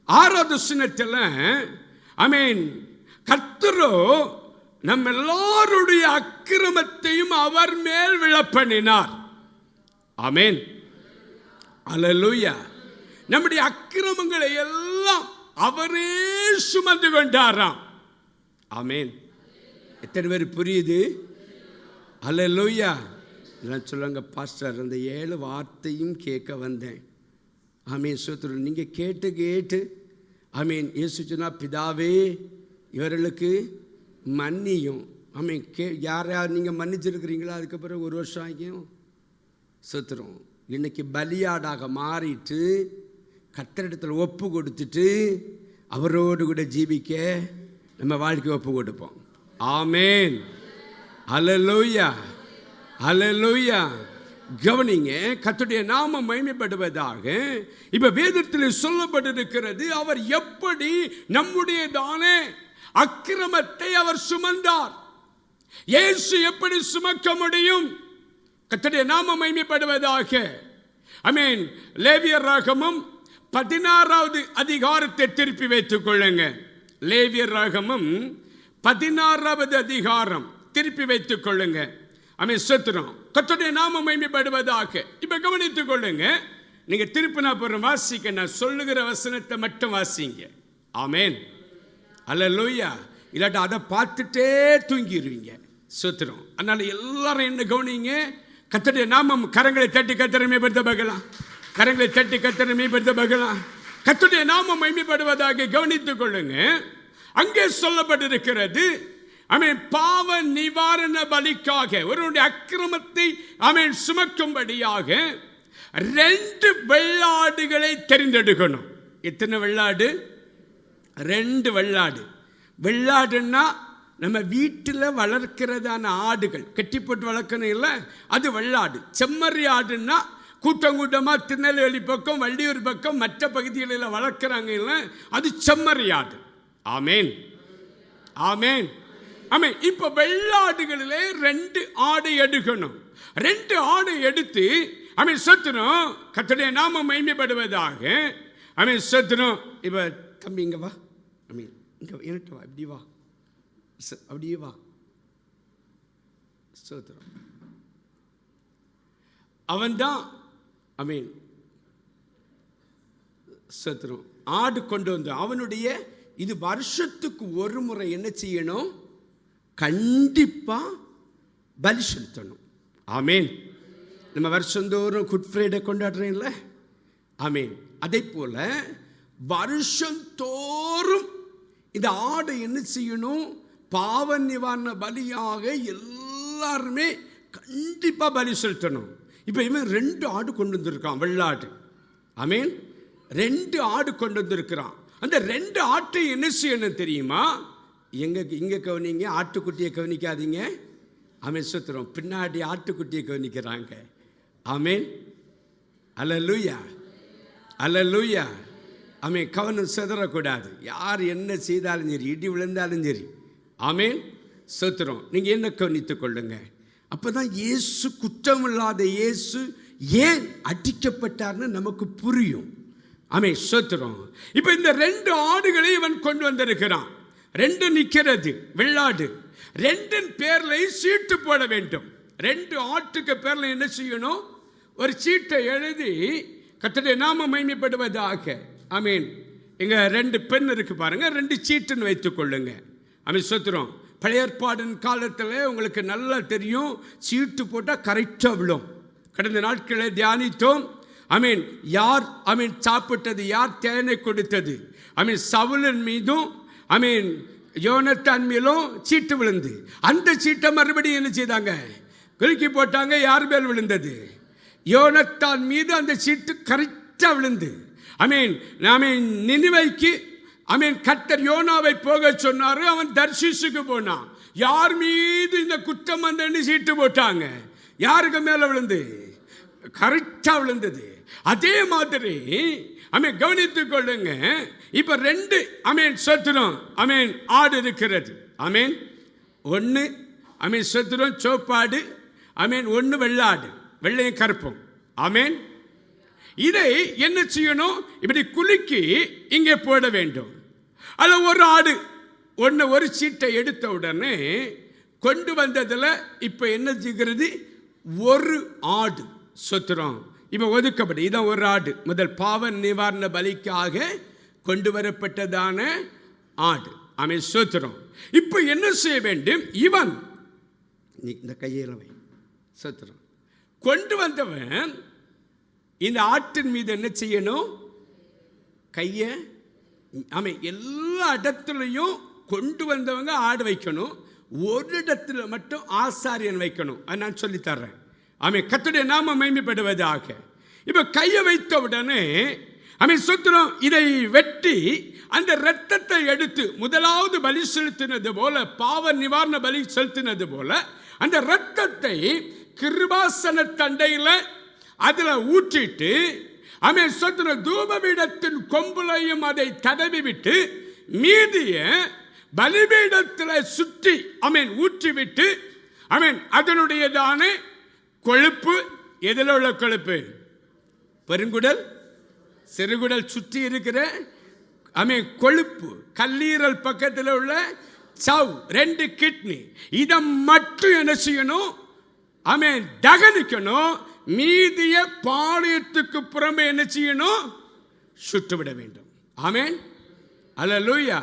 6வது வசனத்தில் கர்த்தரோ நம் எல்லாருடைய அக்கிரமத்தையும் அவர் மேல் விழப்பண்ணினார். ஆமென். அல்லேலூயா. நம்முடைய அக்கிரமங்களை எல்லாம் அவரே சுமந்து கொண்டாராம். ஆமென். எத்தனை பேர் புரியுது? அல்லேலூயா. எல்லாம் சொல்லுங்க, பாஸ்டர் அந்த 7 வார்த்தையும் கேட்க வந்தேன். ஆமீன். சோத்திரம். நீங்கள் கேட்டு ஆமீன். இயேசு சொன்னா, பிதாவே இவர்களுக்கு மன்னியும். ஆமீன். யார் நீங்கள் மன்னிச்சிருக்கிறீங்களா? அதுக்கப்புறம் 1 வருஷம் ஆகியும் சோத்திரம். இன்னைக்கு பலியாடாக மாறிட்டு கர்த்தரிடத்தில் ஒப்பு கொடுத்துட்டு அவரோடு கூட ஜீவிக்க நம்ம வாழ்க்கை ஒப்பு கொடுப்போம். ஆமென். அல்லேலூயா. அல்லேலூயா. கவனிங்க, கர்த்தருடைய நாமம் மகிமைப்படுவதாக. இப்ப வேதத்தில் சொல்லப்பட்டிருக்கிறது, அவர் எப்படி நம்முடைய தானே அக்கிரமத்தை அவர் சுமந்தார். இயேசு எப்படி சுமக்க முடியும்? கர்த்தருடைய நாமம் மகிமைப்படுவதாக. ஆமென். லேவியராகமம் 16வது அதிகாரத்தை திருப்பி வைத்துக் கொள்ளுங்க. லேவியராகமம் 16வது அதிகாரம் திருப்பி வைத்துக் கொள்ளுங்க. ஆமென். ஸ்தோத்திரம். கர்த்தருடைய நாமம் மகிமைப்படுவதாக. இப்ப கவனித்துக் கொள்ளுங்க. நீங்க திருப்பினா போற வாசிக்க, நான் சொல்லுகிற வசனத்தை மட்டும் வாசிங்க. ஆமென். அல்லேலூயா. இல்லாட்டா அதை பார்த்துட்டே தூங்கிடுவீங்க. ஸ்தோத்திரம். அதனால எல்லாரும் என்ன கவனிங்க. கர்த்தருடைய நாமம். கரங்களை தட்டி கர்த்தரை மகிமைப்படுத்த பார்க்கலாம். கரங்களை தட்டி கர்த்தரை மகிமைப்படுத்த பார்க்கலாம். கர்த்தருடைய நாமம் மகிமைப்படுவதாக. கவனித்துக் கொள்ளுங்க. அங்கே சொல்லப்பட்டிருக்கிறது, ஆமென், பாவ நிவாரண பலிக்காக ஒருவருடைய அக்கிரமத்தை ஆமென் சுமக்கும்படியாக 2 வெள்ளாடுகளை தெரிந்தெடுக்கணும். எத்தனை வெள்ளாடு? 2 வெள்ளாடு. வெள்ளாடுன்னா நம்ம வீட்டில் வளர்க்கிறதான ஆடுகள், கட்டி போட்டு வளர்க்கணும் இல்லை, அது வெள்ளாடு. செம்மறி ஆடுன்னா கூட்டம் கூட்டமாக திருநெல்வேலி பக்கம், வள்ளியூர் பக்கம், மற்ற பகுதிகளில் வளர்க்குறாங்க இல்லை, அது செம்மறி ஆடு. ஆமேன். ஆமேன். ஆமேன். இப்போ வெள்ளாடுகளிலே 2 ஆடு எடுக்கணும். 2 ஆடு எடுத்து ஆமேன் சத்துரும் கர்த்தருடைய நாமம் மகிமைப்படுவதாக. ஆமேன் சத்துரும். இப்போ தம்பி இங்கே வா. ஆமேன். இங்கே என்னட்டு வா. இப்படி வா. அப்படியே வா. சோத்திரம். அவன்தான் ஆமீன் சோத்திரம் ஆடு கொண்டு வந்து அவனுடைய இது வருஷத்துக்கு ஒரு முறை என்ன செய்யணும்? கண்டிப்பா பலி செலுத்தணும். ஆமீன். நம்ம வருஷந்தோறும் குட் ஃப்ரைடே கொண்டாடுறேன்ல, ஆமீன். அதே போல வருஷந்தோறும் இந்த ஆடை என்ன செய்யணும்? பாவ நிவாரண பலியாக எல்லாருமே கண்டிப்பா பலி செலுத்தணும். இப்போ இவன் 2 ஆடு கொண்டு வந்திருக்கான், வெள்ளாடு. ஆமீன். 2 ஆடு கொண்டு வந்திருக்கிறான். அந்த 2 ஆட்டை என்ன செய்யணும் தெரியுமா? இங்க கவனிங்க, ஆட்டுக்குட்டியை கவனிக்காதீங்க. ஆமீன் சுத்திரம். பின்னாடி ஆட்டுக்குட்டியை கவனிக்கிறாங்க. ஆமீன். அல்லேலூயா. அல்லேலூயா. ஆமீன். கவனம் சிதறக்கூடாது. யார் என்ன செய்தாலும் சரி, இடி விழுந்தாலும் சரி. ஆமீன் சோத்திரம். நீங்க என்ன கவனித்துக் கொள்ளுங்க. அப்பதான் இயேசு, குற்றமில்லாத இயேசு ஏன் அடிக்கப்பட்டார்னு நமக்கு புரியும். ஆமீன் சோத்திரம். இப்ப இந்த 2 ஆடுகளை இவன் கொண்டு வந்திருக்கிறான். 2 நிக்கிறது, வெள்ளாடு. 2 பேர்ல சீட்டு போட வேண்டும். 2 ஆட்டுக்கு பேர்ல என்ன செய்யணும்? ஒரு சீட்டை எழுதி கர்த்தருடைய நாமம் மகிமைப்படுவதாக. ஆமீன். இங்க 2 பெண் இருக்கு பாருங்க, 2 சீட்டுன்னு வைத்துக் கொள்ளுங்க. ஆமீன் சோத்திரம். பழைய ஏற்பாடின் காலத்தில் உங்களுக்கு நல்லா தெரியும், சீட்டு போட்டால் கரெக்டாக விழும். கடந்த நாட்களை தியானித்தோம். ஆமீன். யார் ஆமீன் சாப்பிட்டது, யார் தேனை கொடுத்தது? ஆமீன் சவுலின் மீதும் ஆமீன் யோனத்தான் மீதும் சீட்டு விழுந்து, அந்த சீட்டை மறுபடியும் என்ன செய்தாங்க? குலுக்கி போட்டாங்க. யார் மேல் விழுந்தது? யோனத்தான் மீது அந்த சீட்டு கரெக்டாக விழுந்து. ஆமீன். ஆமீன் நினிவைக்கு ஆமீன் கர்த்தர் யோனாவை போக சொன்னாரு. அவன் தர்ஷீசுக்கு போனான். யார் மீது இந்த குற்றம் வந்து சீட்டு போட்டாங்க? யாருக்கு மேல விழுந்து? கரெக்டா விழுந்தது. அதே மாதிரி ஆமீன் கவனித்துக் கொள்ளுங்க. இப்ப 2 ஆமீன் சத்துரம் ஆமீன் ஆடு இருக்கிறது. ஆமீன். 1 ஆமீன் சத்துரம் சோப்பாடு. ஆமீன். 1 வெள்ளாடு, வெள்ளையும் கருப்பும். ஆமீன். இதை என்ன செய்யணும்? இப்படி குலுக்கி இங்கே போட வேண்டும். அல்ல ஒரு ஆடு ஒரு சீட்டை எடுத்த உடனே கொண்டு வந்ததுல இப்ப என்ன செய்கிறது? ஒரு ஆடு சொத்துறோம் இப்ப ஒதுக்கப்படும். இதான் ஒரு ஆடு. முதல் பாவ நிவாரண பலிக்காக கொண்டு வரப்பட்டதான ஆடு. அவன் சொத்துறோம். இப்ப என்ன செய்ய வேண்டும்? இவன் இந்த கையில சொத்துறோம் கொண்டு வந்தவன் இந்த ஆட்டின் மீது என்ன செய்யணும்? கைய எல்லா இடத்துலையும் கொண்டு வந்தவங்க ஆடு வைக்கணும். ஒரு இடத்துல மட்டும் ஆசாரியன் வைக்கணும். நான் சொல்லி தர்றேன். கர்த்தருடைய நாமம் மகிமைப்படுவதாக. இப்ப கையை வைத்த உடனே சொத்துறோம் இதை வெட்டி அந்த இரத்தத்தை எடுத்து முதலாவது பலி செலுத்தினது போல, பாவ நிவாரண பலி செலுத்தினது போல அந்த இரத்தத்தை கிருபாசன தண்டையில அதுல ஊற்றிட்டு சொத்துற தூபபீடத்தின் கொம்புலையும் அதை தடவி விட்டு மீதிய பலிபீடத்தில் சுற்றி ஊற்றிவிட்டு அதனுடையதான கொழுப்பு, எதில் உள்ள கொழுப்பு? பெருங்குடல், சிறுகுடல் சுற்றி இருக்கிற கொழுப்பு, கல்லீரல் பக்கத்தில் உள்ள சவ், 2 கிட்னி, இதை மட்டும் என்ன செய்யணும்? தகனிக்கணும். மீதிய பாளையத்துக்கு புறமே என்ன செய்யணும்? சுட்டுவிட வேண்டும். ஆமென், அல்லேலூயா.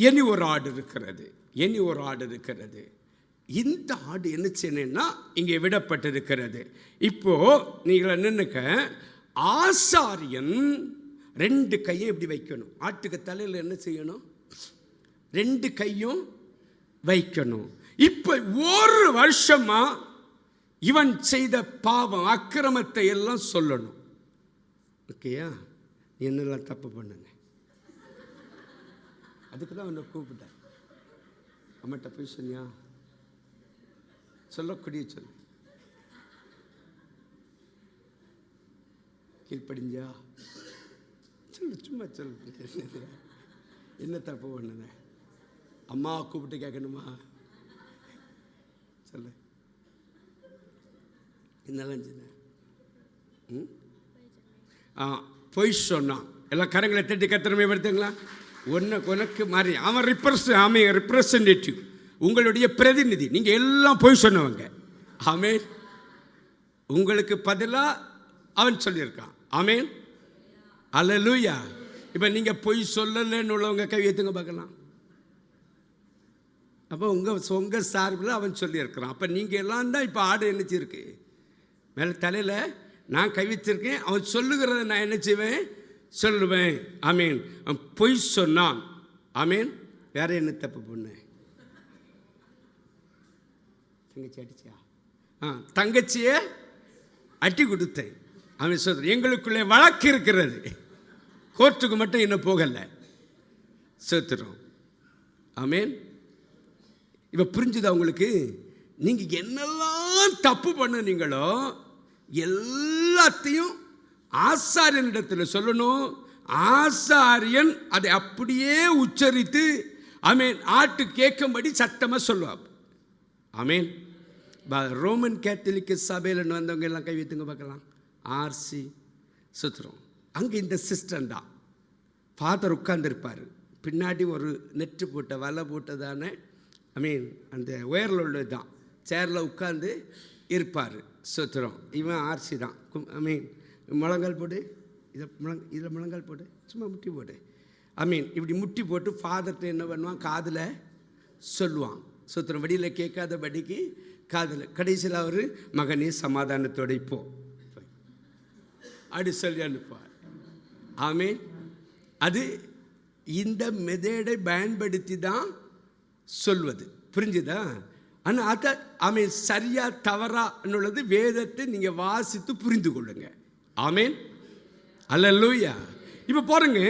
இனி ஒரு ஆடு இருக்கிறது. இந்த ஆடு என்ன செய்யணும்னா இங்கே விடப்பட்டிருக்கிறது. இப்போ நீங்கள் நின்னுக்க, ஆசாரியன் 2 கையை இப்படி வைக்கணும். ஆட்டுக்கு தலையில் என்ன செய்யணும்? 2 கையும் வைக்கணும். இப்ப ஒரு வருஷமா இவன் செய்த பாவம், அக்கிரமத்தை எல்லாம் சொல்லணும். ஓகேயா? என்னெல்லாம் தப்பு பண்ணுங்க, அதுக்கு தான் அவனை கூப்பிட்டேன். அம்மாட்ட போய் சொன்னியா? சொல்லக்கூடிய சொல்லு. கீழ்ப்படிஞ்சா சொல்லு, சும்மா சொல்லு. என்ன தப்பு பண்ணுன? அம்மா கூப்பிட்டு கேட்கணுமா? சொல்லு, என்னெல்லாம் சொன்ன? பொய் சொன்னான். எல்லாம் கரங்களை தட்டி கத்திரமே படுத்துங்களா? உனக்கு மாறி அவன் ரெப்ரசன்டேட்டிவ், உங்களுடைய பிரதிநிதி. நீங்கள் எல்லாம் பொய் சொன்னவங்க. ஆமென். உங்களுக்கு பதிலாக அவன் சொல்லியிருக்கான். ஆமென், அல்லேலூயா. இப்போ நீங்கள் பொய் சொல்லலைன்னு உள்ளவங்க கை ஏற்றுங்க பார்க்கலாம். அப்போ உங்கள் சார்பில் அவன் சொல்லியிருக்கிறான். அப்போ நீங்கள் எல்லாம் தான் இப்போ ஆடு என்னச்சிருக்கு மேலே தலையில் நான் கை வச்சிருக்கேன். அவன் சொல்லுகிறத நான் என்ன செய்வேன்? சொல்லுவேன். ஆமீன். அவன் பொய் சொன்னான். ஆமீன். வேற என்ன தப்பு பண்ண? தங்கச்சி அடிச்சியா? தங்கச்சியை அட்டி கொடுத்தேன். அவன் சொல்ற எங்களுக்குள்ளே வழக்கு இருக்கிறது, கோர்ட்டுக்கு மட்டும் இன்னும் போகலை, சேர்த்துறோம். ஆமீன். இப்போ புரிஞ்சுதா உங்களுக்கு? நீங்கள் என்னெல்லாம் தப்பு பண்ணுனீங்களோ எல்லாத்தையும் ஆசாரியனிடத்தில் சொல்லணும். ஆசாரியன் அதை அப்படியே உச்சரித்து ஆட்டு கேட்கும்படி சத்தமாக சொல்லுவார். ஆமீன். ரோமன் கேத்தலிக் சபையில் வந்தவங்க எல்லாம் கை வைத்துங்க பார்க்கலாம். ஆர்சி சுத்துறோம். அங்கே இந்த சிஸ்டம் தான். ஃபாதர் உட்கார்ந்துருப்பார், பின்னாடி ஒரு நெட்டு போட்ட வலை போட்டதானே அந்த உயரில் உள்ளது தான், சேரில் உட்கார்ந்து இருப்பார். சுத்துறோம். இவன் ஆர்சி தான். முழங்கால் போடு, இதில் முழங்கால் போடு, சும்மா முட்டி போடு. இப்படி முட்டி போட்டு ஃபாதர்கிட்ட என்ன பண்ணுவான்? காதில் சொல்லுவான். சுத்திரம் வடியில் கேட்காதபடிக்கு காதில். கடைசியில் அவர் மகனே சமாதானத்தோட இப்போ அப்படி சொல்லி அனுப்புவார். ஆமீன். அது இந்த மெதேடை பயன்படுத்தி தான் சொல்வது. புரிஞ்சுதா? ஆனால் அதை சரியா தவறா என்னுள்ளது வேதத்தை நீங்கள் வாசித்து புரிந்து கொள்ளுங்க. ஆமீன், அல்லேலூயா. இப்போ பாருங்க,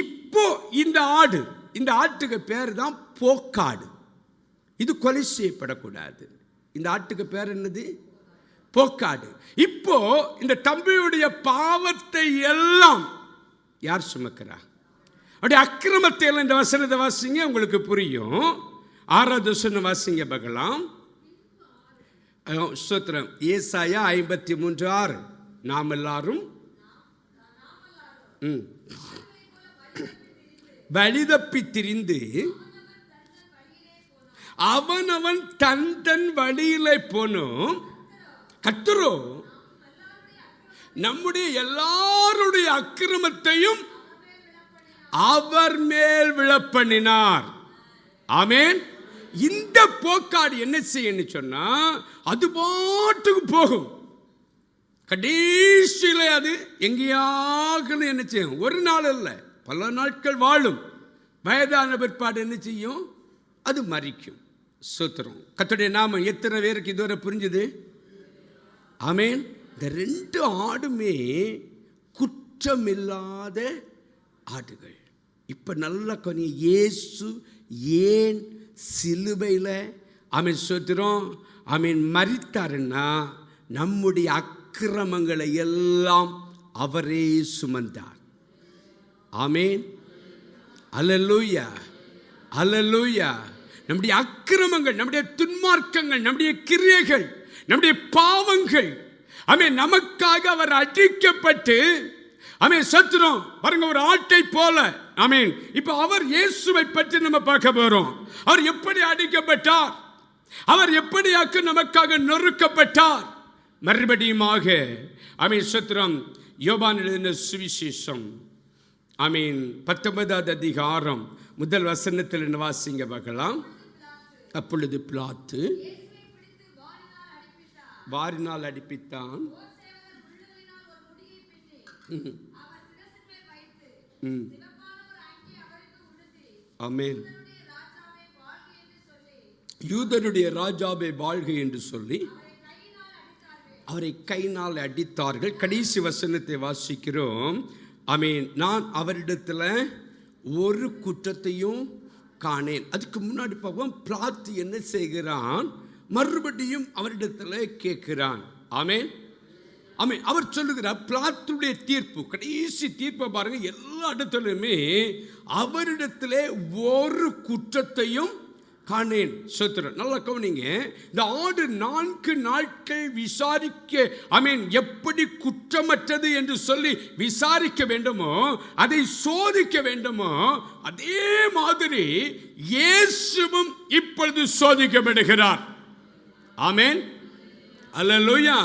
இப்போ இந்த ஆட்டுக்கு பேர் தான் போக்காடு. இது கொலை செய்யப்படக்கூடாது. இந்த ஆட்டுக்கு பேர் என்னது? போக்காடு. இப்போ இந்த தம்பியுடைய பாவத்தை எல்லாம் யார் சுமக்கிறா? அப்படி அக்கிரமத்தை எல்லாம் இந்த வசனத்தை வாசிங்க, உங்களுக்கு புரியும். 6வது வசனம் வாசிங்க பார்க்கலாம். ஸ்தோத்திரம். ஏசாயா 53:6. நாம் எல்லாரும் வழிதப்பி திரிந்து அவனவன் தன் தன் வழியிலே போனும், கர்த்தரோ நம்முடைய எல்லாருடைய அக்கிரமத்தையும் அவர் மேல் விழப்பண்ணினார். ஆமென். இந்த போக்காடு என்ன செய்யணும் சொன்னா, அது பாட்டுக்கு போகும். கடைசியில அது எங்கேயாக என்ன செய்யும்? ஒரு நாள் அல்ல, பல நாட்கள் வாழும். வயதான பிற்பாடு என்ன செய்யும்? அது மரிக்கும். சூத்திரம். கர்த்தருடைய நாமம் எத்தனை பேருக்கு இதுவரை புரிஞ்சுது? ஆமென். இந்த 2 ஆடுமே குற்றமில்லாத ஆடுகள். இப்ப நல்ல கொஞ்ச இயேசு ஏன் சிலுவையில் ஆமென் சோத்திரம் ஆமென் மரித்தாருன்னா, நம்முடைய அக்கிரமங்களை எல்லாம் அவரே சுமந்தார். ஆமென். அல்லேலூயா, அல்லேலூயா. நம்முடைய அக்கிரமங்கள், நம்முடைய துன்மார்க்கங்கள், நம்முடைய கிரியைகள், நம்முடைய பாவங்கள் ஆமென் நமக்காக அவர் அடிக்கப்பட்டு ஆமென் சத்துரும் பாருங்க, ஒரு ஆட்டை போல. ஆமென். இப்ப அவர் இயேசுவை பற்றி நம்ம பார்க்க போறோம். அவர் எப்படி அடிக்கப்பட்டார், அவர் எப்படியாக்கு நமக்காக நொறுக்கப்பட்டார். மறுபடியுமாக ஆமென் சத்துரம் யோவான் எழுதின சுவிசேஷம் ஆமென் 19வது அதிகாரம் முதல் வசனத்தில் என்ன வாசிங்க பார்க்கலாம். அப்பொழுது பிலாத்து வாரினால் அடிப்பித்தான். ஆமென். யூதருடைய ராஜாவை வாழ்க என்று சொல்லி அவரை கையினால் அடித்தார்கள். கடைசி வசனத்தை வாசிக்கிறோம். ஆமென். நான் அவரிடத்தில் ஒரு குற்றத்தையும் காணேன். அதுக்கு முன்னாடி பார்ப்போம், பிலாத்து என்ன செய்கிறான்? மறுபடியும் அவரிடத்தில் கேட்கிறான். ஆமென், ஆமென். அவர் சொல்லுகிறார், பிலாத்துடைய தீர்ப்பு, கடைசி தீர்ப்பை பாருங்க. எல்லா இடத்துலையுமே அவரிடத்திலே ஒரு குற்றத்தையும் காணேன். சோத்திரம். நல்லா கவனிங்க. இந்த ஆடு 4 நாட்கள் விசாரிக்க ஆமென் எப்படி குற்றமற்றது என்று சொல்லி விசாரிக்க வேண்டுமோ, அதை சோதிக்க வேண்டுமோ, அதே மாதிரி இயேசுவும் இப்பொழுது சோதிக்கப்படுகிறார். ஆமென். அல்லேலூயா.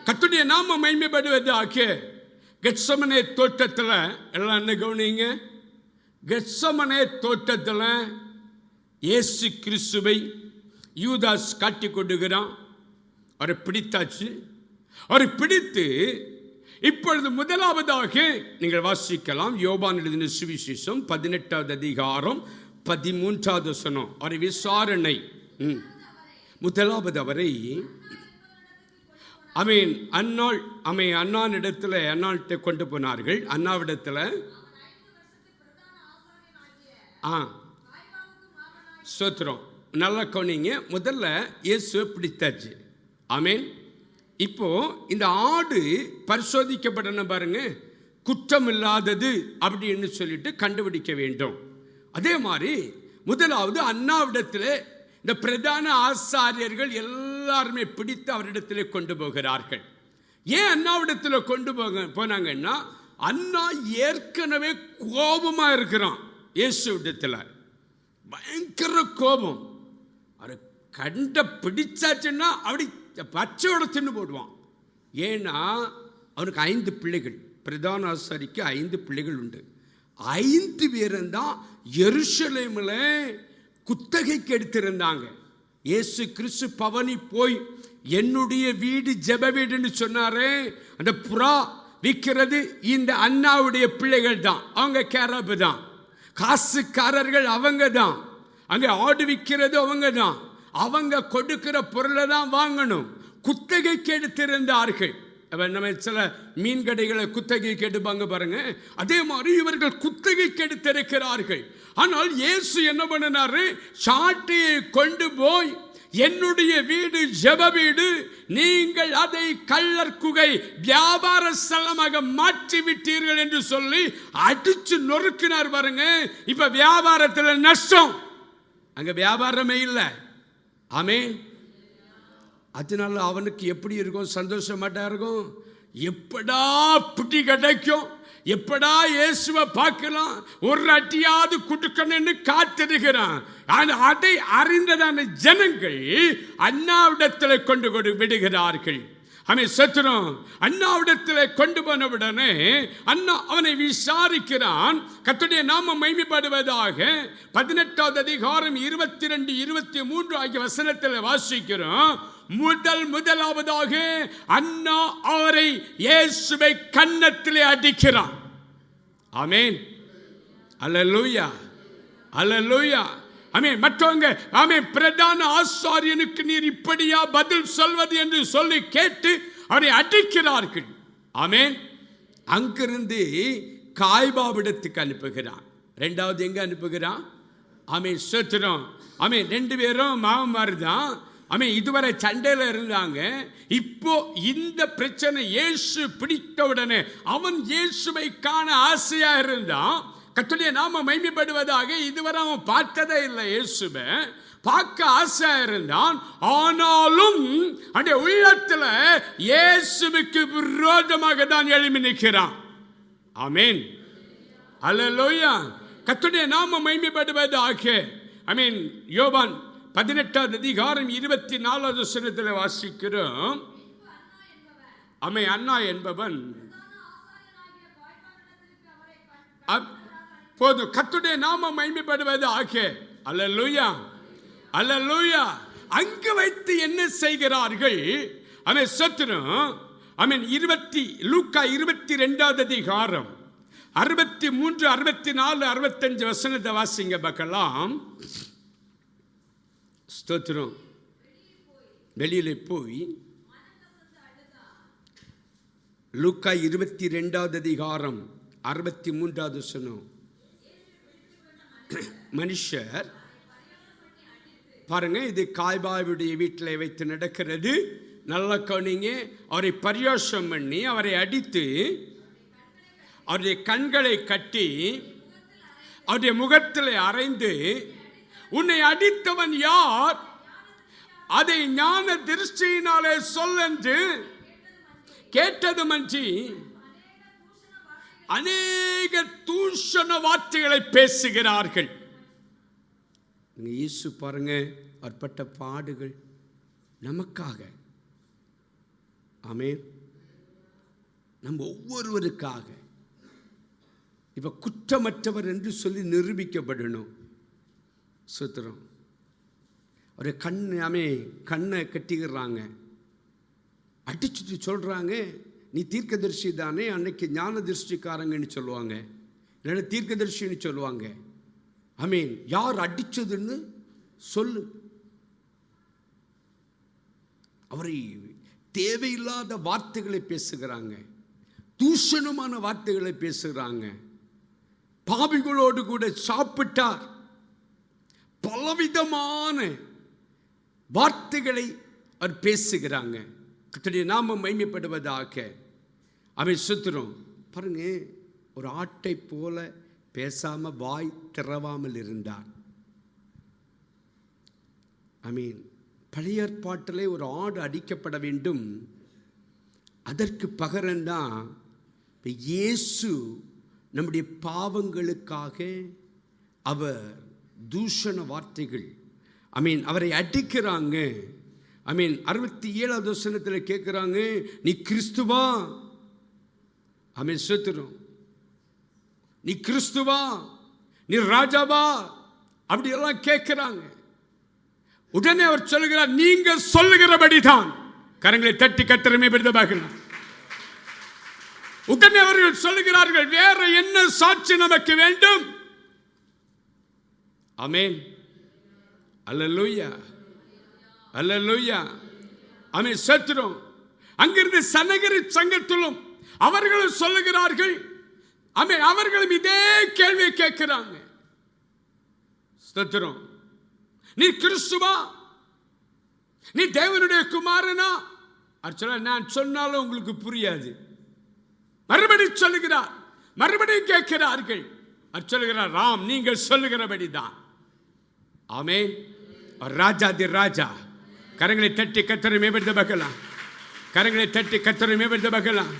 கர்த்தருடைய நாமம் மகிமைப்படுவதாக. கெத்சமனே தோட்டத்தில் எல்லாம் என்ன கவனிங்க. கெத்சமனே தோட்டத்தில் இயேசு கிறிஸ்துவை யூதாஸ் காட்டி கொடுக்கிறான். அவரை பிடித்தாச்சு. அவரை பிடித்து இப்பொழுது முதலாவதாக நீங்கள் வாசிக்கலாம். யோவான் எழுதின சுவிசேஷம் 18வது அதிகாரம் 13வது வசனம். அவரை விசாரணை. முதலாவது அவரை ஆமென் அன்னாள் ஆமென் அண்ணானிடத்தில் அண்ணாட்ட கொண்டு போனார்கள். அண்ணாவிடத்தில் சோத்திரம். நல்லா கவனிங்க. முதல்ல இயேசுவை பிடித்தாச்சு. ஆமென். இப்போ இந்த ஆடு பரிசோதிக்கப்படணும் பாருங்க, குற்றம் இல்லாதது அப்படின்னு சொல்லிட்டு கண்டுபிடிக்க வேண்டும். அதே மாதிரி முதலாவது அண்ணாவிடத்தில் இந்த பிரதான ஆசாரியர்கள் எல்லாருமே பிடித்து அவரிடத்தில் கொண்டு போகிறார்கள். ஏன் அண்ணாவிடத்தில் கொண்டு போனாங்கன்னா, அண்ணா ஏற்கனவே கோபமா இருக்கிறான் இயேசுவிடத்தில். பயங்கர கோபம். அவரை கண்ட பிடிச்சாச்சுன்னா அப்படி பச்சையோட தின்னு போடுவான். ஏன்னா அவனுக்கு 5 பிள்ளைகள். பிரதான ஆசாரிக்கு 5 பிள்ளைகள் உண்டு. 5 பேரும் தான் எருசலேமில் குத்தகைக்கு எடுத்திருந்தாங்க. இயேசு கிறிஸ்து பவனி போய் என்னுடைய வீடு ஜெப வீடுன்னு சொன்னாரே, அந்த புறா விற்கிறது இந்த அண்ணாவுடைய பிள்ளைகள் தான். அவங்க கேரபு தான், காசுக்காரர்கள் அவங்க தான். அங்கே ஆடு விற்கிறது அவங்க தான். அவங்க கொடுக்கிற பொருளை தான் வாங்கணும். குத்தகைக்கு எடுத்திருந்தார்கள். நம்ம சில மீன் கடைகளை குத்தகைக்கு எடுப்பாங்க பாருங்க, அதே மாதிரி இவர்கள் குத்தகைக்கு எடுத்திருக்கிறார்கள். ஆனால் இயேசு என்ன பண்ணினாரு? சாட்டையை கொண்டு போய் என்னுடைய வீடு ஜெப வீடு, நீங்கள் அதை கள்ளர் குகை வியாபார ஸ்தலமாக மாற்றி விட்டீர்கள் என்று சொல்லி அடிச்சு நொறுக்கினார் பாருங்க. இப்ப வியாபாரத்தில் நஷ்டம், அங்க வியாபாரமே இல்லை. ஆமென். அதனால அவனுக்கு எப்படி இருக்கும்? சந்தோஷமாட்டா இருக்கும். எப்படா பிடி கிடைக்கும், எப்படா இயேசுவை பார்க்கலாம், ஒரு அட்டியாவது கொடுக்கணும்னு காத்திருக்கிறான். அதை அறிந்ததான ஜனங்கள் அண்ணாவிடத்தில் கொண்டு விடுகிறார்கள். அவன் சத்துரும் அண்ணாவிடத்தில் கொண்டு போனவுடனே அண்ணா அவனை விசாரிக்கிறான். கர்த்தருடைய நாமம் மகிமைப்படுவதாக. 18வது அதிகாரம் 22, 23 ஆகிய வசனத்தில் வாசிக்கிறோம். முதலாவதாக அண்ணா அவரை இயேசுவை கன்னத்திலே அடிக்கிறான். ஆமென், அல்லேலூயா, அல்லேலூயா. ஆமென். மற்றவங்க ஆமென், பிரதான ஆசாரியனுக்கு நீர் இப்படியா பதில் சொல்வது என்று சொல்லி கேட்டு அவரை அடிக்கிறார்கள். ஆமென். அங்கிருந்து காய்பாவிடத்துக்கு அனுப்புகிறான். இரண்டாவது எங்க அனுப்புகிறான்? ஆமென், ஸ்தோத்திரம். ஆமென். 2 பேரும் மாமன்மார் தான். ஆமென். இதுவரை சண்டையில் இருந்தாங்க. இப்போ இந்த பிரச்சனை இயேசு பிடித்த உடனே அவன் இயேசுவை காண ஆசையா இருந்தான். கர்த்தருடைய நாமம் மகிமைப்படுவதாக. இதுவரை அவன் பார்த்ததே இல்லை இயேசுவை, பார்க்க ஆசையா இருந்தான். ஆனாலும் அந்த உள்ளத்துல இயேசுவுக்கு விரோதமாக தான் எழுப்பி நிற்கிறான். ஆமென், அல்லேலூயா. கர்த்தருடைய நாமம் மகிமைப்படுவதாக. ஆமென். யோவான் 18வது அதிகாரம் 24வது வசனத்தில் வாசிக்கிறோம். ஆமென். அண்ணா என்பவன் போதும். கர்த்தருடைய நாமம் மகிமைப்படுவதாக. அல்லேலூயா, அல்லேலூயா. அங்கு வைத்து என்ன செய்கிறார்கள்? அவன் சத்துரும். அவன் லூக்கா 22வது அதிகாரம் 63, 64, 65 வசனத்தை வாசிங்க பார்க்கலாம். ஸ்தோத்திரம். வெளியில போய் லூக்கா 22வது அதிகாரம் 63வது வசனம். மனுஷர் பாருங்க, இது காய்பாவுடைய வீட்டில் வைத்து நடக்கிறது. நல்ல கவனிங்க. அவரை பரியாசம் பண்ணி அவரை அடித்து அவருடைய கண்களை கட்டி அவருடைய முகத்தில் அறைந்து, உன்னை அடித்தவன் யார்? அதை ஞான திருஷ்டியினாலே சொல்லென்று கேட்டதுமன்றி அநேக தூஷண வார்த்தைகளை பேசுகிறார்கள். இயேசு பாருங்க, அற்பட்ட பாடுகள் நமக்காக. ஆமென். நம்ம ஒவ்வொருவருக்காக. இப்ப குற்றமற்றவர் என்று சொல்லி நிரூபிக்கப்படணும். சுத்திரம். ஒரு கண்ணை கட்டிக்கிறாங்க, அடிச்சுட்டு சொல்றாங்க, நீ தீர்க்கதரிசி தானே. அன்னைக்கு ஞான திருஷ்டிக்காரங்கன்னு சொல்லுவாங்க, இல்லைன்னா தீர்க்கதரிசின்னு சொல்லுவாங்க. ஆமென். யார் அடிச்சதுன்னு சொல்லு. அவரை தேவையில்லாத வார்த்தைகளை பேசுகிறாங்க, தூஷணமான வார்த்தைகளை பேசுகிறாங்க. பாவிகளோடு கூட சாப்பிட்டார். பலவிதமான வார்த்தைகளை அவர் பேசுகிறாங்க. கர்த்தருடைய நாமம் மகிமைப்படுவதாக. அவன் சுத்திரம் பாருங்க, ஒரு ஆட்டை போல பேசாம வாய் திறவாமல் இருந்தார். ஆமீன். பழைய ஏற்பாட்டிலே ஒரு ஆடு அடிக்கப்பட வேண்டும். அதற்கு பகரம்தான் இயேசு நம்முடைய பாவங்களுக்காக அவர் தூஷண வார்த்தைகள். ஆமீன். அவரை அடிக்கிறாங்க. ஆமீன். 67வது வசனத்தில் கேட்கிறாங்க, நீ கிறிஸ்துவா? ஆமீன். ஸ்தோத்திரம். நீ கிறிஸ்துவா? நீ ராஜாவா? அப்படியெல்லாம் கேட்கிறாங்க. உடனே அவர் சொல்லுகிறார், நீங்க சொல்லுகிறபடிதான். கரங்களை தட்டி கர்த்தரை பெரிதாக. உடனே அவர்கள் சொல்லுகிறார்கள், வேற என்ன சாட்சி நமக்கு வேண்டும்? ஆமென். அல்லேலூயா, அல்லேலூயா. ஆமென். ஸ்தோத்திரம். அங்கிருந்து சனகரி சங்கத்திலும் அவர்களும் சொல்லுகிறார்கள். ஆமென். அவர்களும் இதே கேள்வியை கேட்கிறாங்க. ஸ்தோத்திரம். நீ கிறிஸ்துவா? நீ தேவனுடைய குமாரனா? நான் சொன்னாலும் உங்களுக்கு புரியாது. மறுபடியும் சொல்லுகிறார், மறுபடியும் கேட்கிறார்கள். சொல்லுகிறார், ராம், நீங்கள் சொல்லுகிறபடிதான். ஆமென். ராஜாதி ராஜா. கரங்களை தட்டி கர்த்தரை மேம்படுத்த பார்க்கலாம். கரங்களை தட்டி கர்த்தரை மேம்படுத்த பார்க்கலாம்.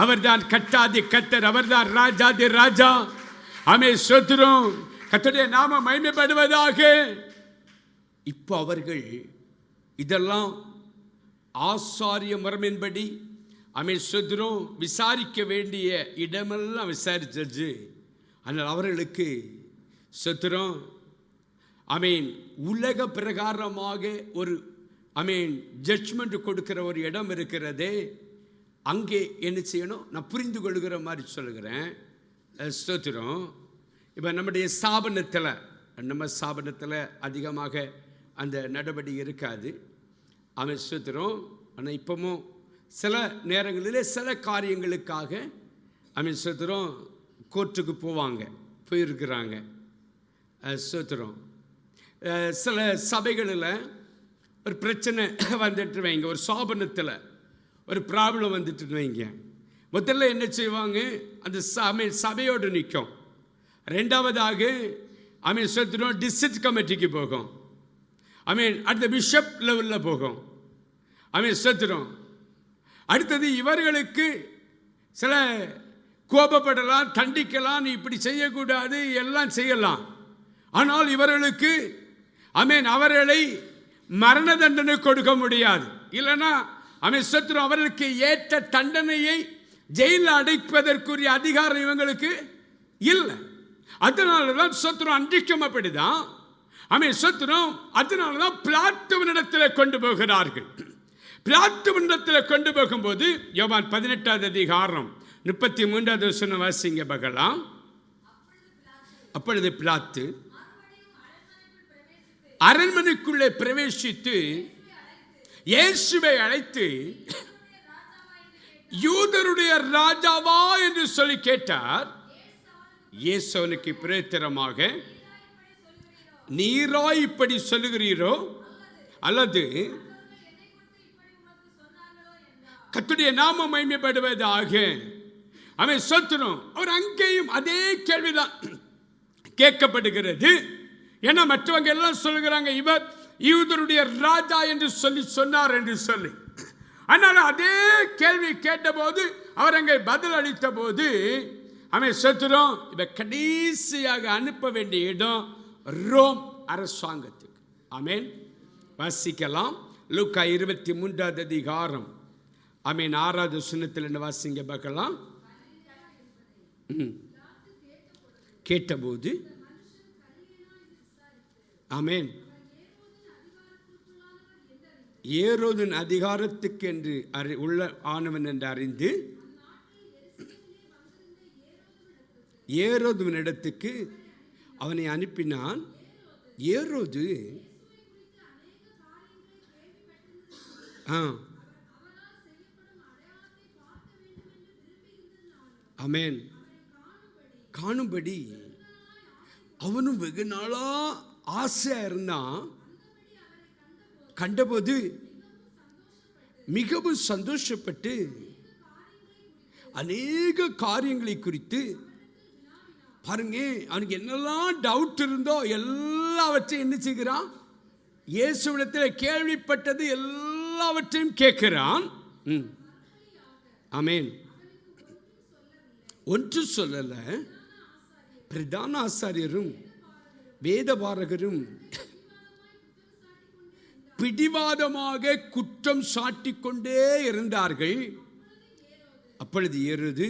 அவர்தான் கட்டாதி கத்தர், அவர்தான் ராஜாதி ராஜா. ஆமே, ஸ்தோத்திரம். கர்த்தருடைய நாமம் மகிமைப்படுவதாக. இப்போ அவர்கள் இதெல்லாம் ஆசாரிய முறைமையின்படி ஸ்தோத்திரம் விசாரிக்க வேண்டிய இடமெல்லாம் விசாரிச்சு, ஆனால் அவர்களுக்கு ஸ்தோத்திரம் உலக பிரகாரமாக ஒரு ஜட்ஜ்மெண்ட் கொடுக்கிற ஒரு இடம் இருக்கிறதே, அங்கே என்ன செய்யணும்? நான் புரிந்து கொள்கிற மாதிரி சொல்லுகிறேன். ஸ்தோத்திரம். இப்போ நம்முடைய ஸ்தாபனத்தில் அதிகமாக அந்த நடவடிக்கை இருக்காது. ஸ்தோத்திரம். ஆனால் இப்போவும் சில நேரங்களில் சில காரியங்களுக்காக ஸ்தோத்திரம் கோர்ட்டுக்கு போயிருக்கிறாங்க. ஸ்தோத்திரம். சில சபைகளில் ஒரு பிரச்சனை வந்துட்டு வைங்க, ஒரு ஸ்தாபனத்தில் ஒரு ப்ராப்ளம் வந்துட்டு வைங்க, முதல்ல என்ன செய்வாங்க? அந்த சபையோடு நிற்கும். ரெண்டாவதாக ஸ்தோத்திரம் டிஸ்ட்ரிக்ட் கமிட்டிக்கு போகும். அடுத்த பிஷப் லெவலில் போகும். ஸ்தோத்திரம். அடுத்தது இவர்களுக்கு சில கோபப்படலாம், தண்டிக்கலாம், நீ இப்படி செய்யக்கூடாது, எல்லாம் செய்யலாம். ஆனால் இவர்களுக்கு அவர்களை மரண தண்டனை கொடுக்க முடியாது. இல்லைன்னா ஸ்தோத்திரம் அவர்களுக்கு ஏற்ற தண்டனையை ஜெயிலில் அடைப்பதற்குரிய அதிகாரம் இவங்களுக்கு இல்லை. அதனாலதான் ஸ்தோத்திரம் அன்றைக்கும் அப்படிதான். ஸ்தோத்திரம். அதனாலதான் பிலாத்துவினிடத்தில் கொண்டு போகிறார்கள். பிலாத்துவினிடத்தில் கொண்டு போகும்போது யோவான் 18வது அதிகாரம் 33வது வசனம் வாசிங்க பார்க்கலாம். அப்பொழுது பிலாத்து அரண்மனைக்குள்ளே பிரவேசித்து இயேசுவை அழைத்து, யூதருடைய ராஜாவா என்று சொல்லி கேட்டார். இயேசு அவனுக்கு பிரேத்திரமாக, நீரா இப்படி சொல்லுகிறீரோ, அல்லது கர்த்தருடைய நாமம் மகிமைப்படுவதாக. ஸ்தோத்திரம். அவர் அங்கேயும் அதே கேள்விதான் கேட்கப்படுகிறது. ஏன்னா மற்றவங்க எல்லாம் சொல்லுகிறாங்க, இவர் யூதருடைய ராஜா என்று சொன்னார் என்று சொல்லி. அதனால அதே கேள்வி கேட்டபோது அவர் அங்கே பதில் அளித்த போது ஸ்தோத்திரம் இவ கடைசியாக அனுப்ப வேண்டிய இடம் ரோம் அரசாங்கத்துக்கு. வாசிக்கலாம். லூக்கா 23வது அதிகாரம் 6வது வசனத்தில் என்ன வாசிங்க பார்க்கலாம். கேட்டபோது ஏரோதின் அதிகாரத்துக்கு என்று உள்ள ஆனவன் என்று அறிந்து ஏரோதுவினிடத்துக்கு அவனை அனுப்பினான். ஏரோது காணும்படி அவனும் வெகு நாளா ஆசையா இருந்தான். கண்டபோது மிகவும் சந்தோஷப்பட்டு அநேக காரியங்களை குறித்து பாருங்க, அவனுக்கு என்னெல்லாம் டவுட் இருந்தோ எல்லாவற்றையும் என்ன செய்கிறான்? இயேசுவிடத்தில் கேள்விப்பட்டது எல்லாவற்றையும் கேட்கிறான். ஒன்று சொல்லல. பிரதான ஆசாரியரும் வேதபாரகரும் பிடிவாதமாக குற்றம் சாட்டிக் கொண்டே இருந்தார்கள். அப்பொழுது ஏரோது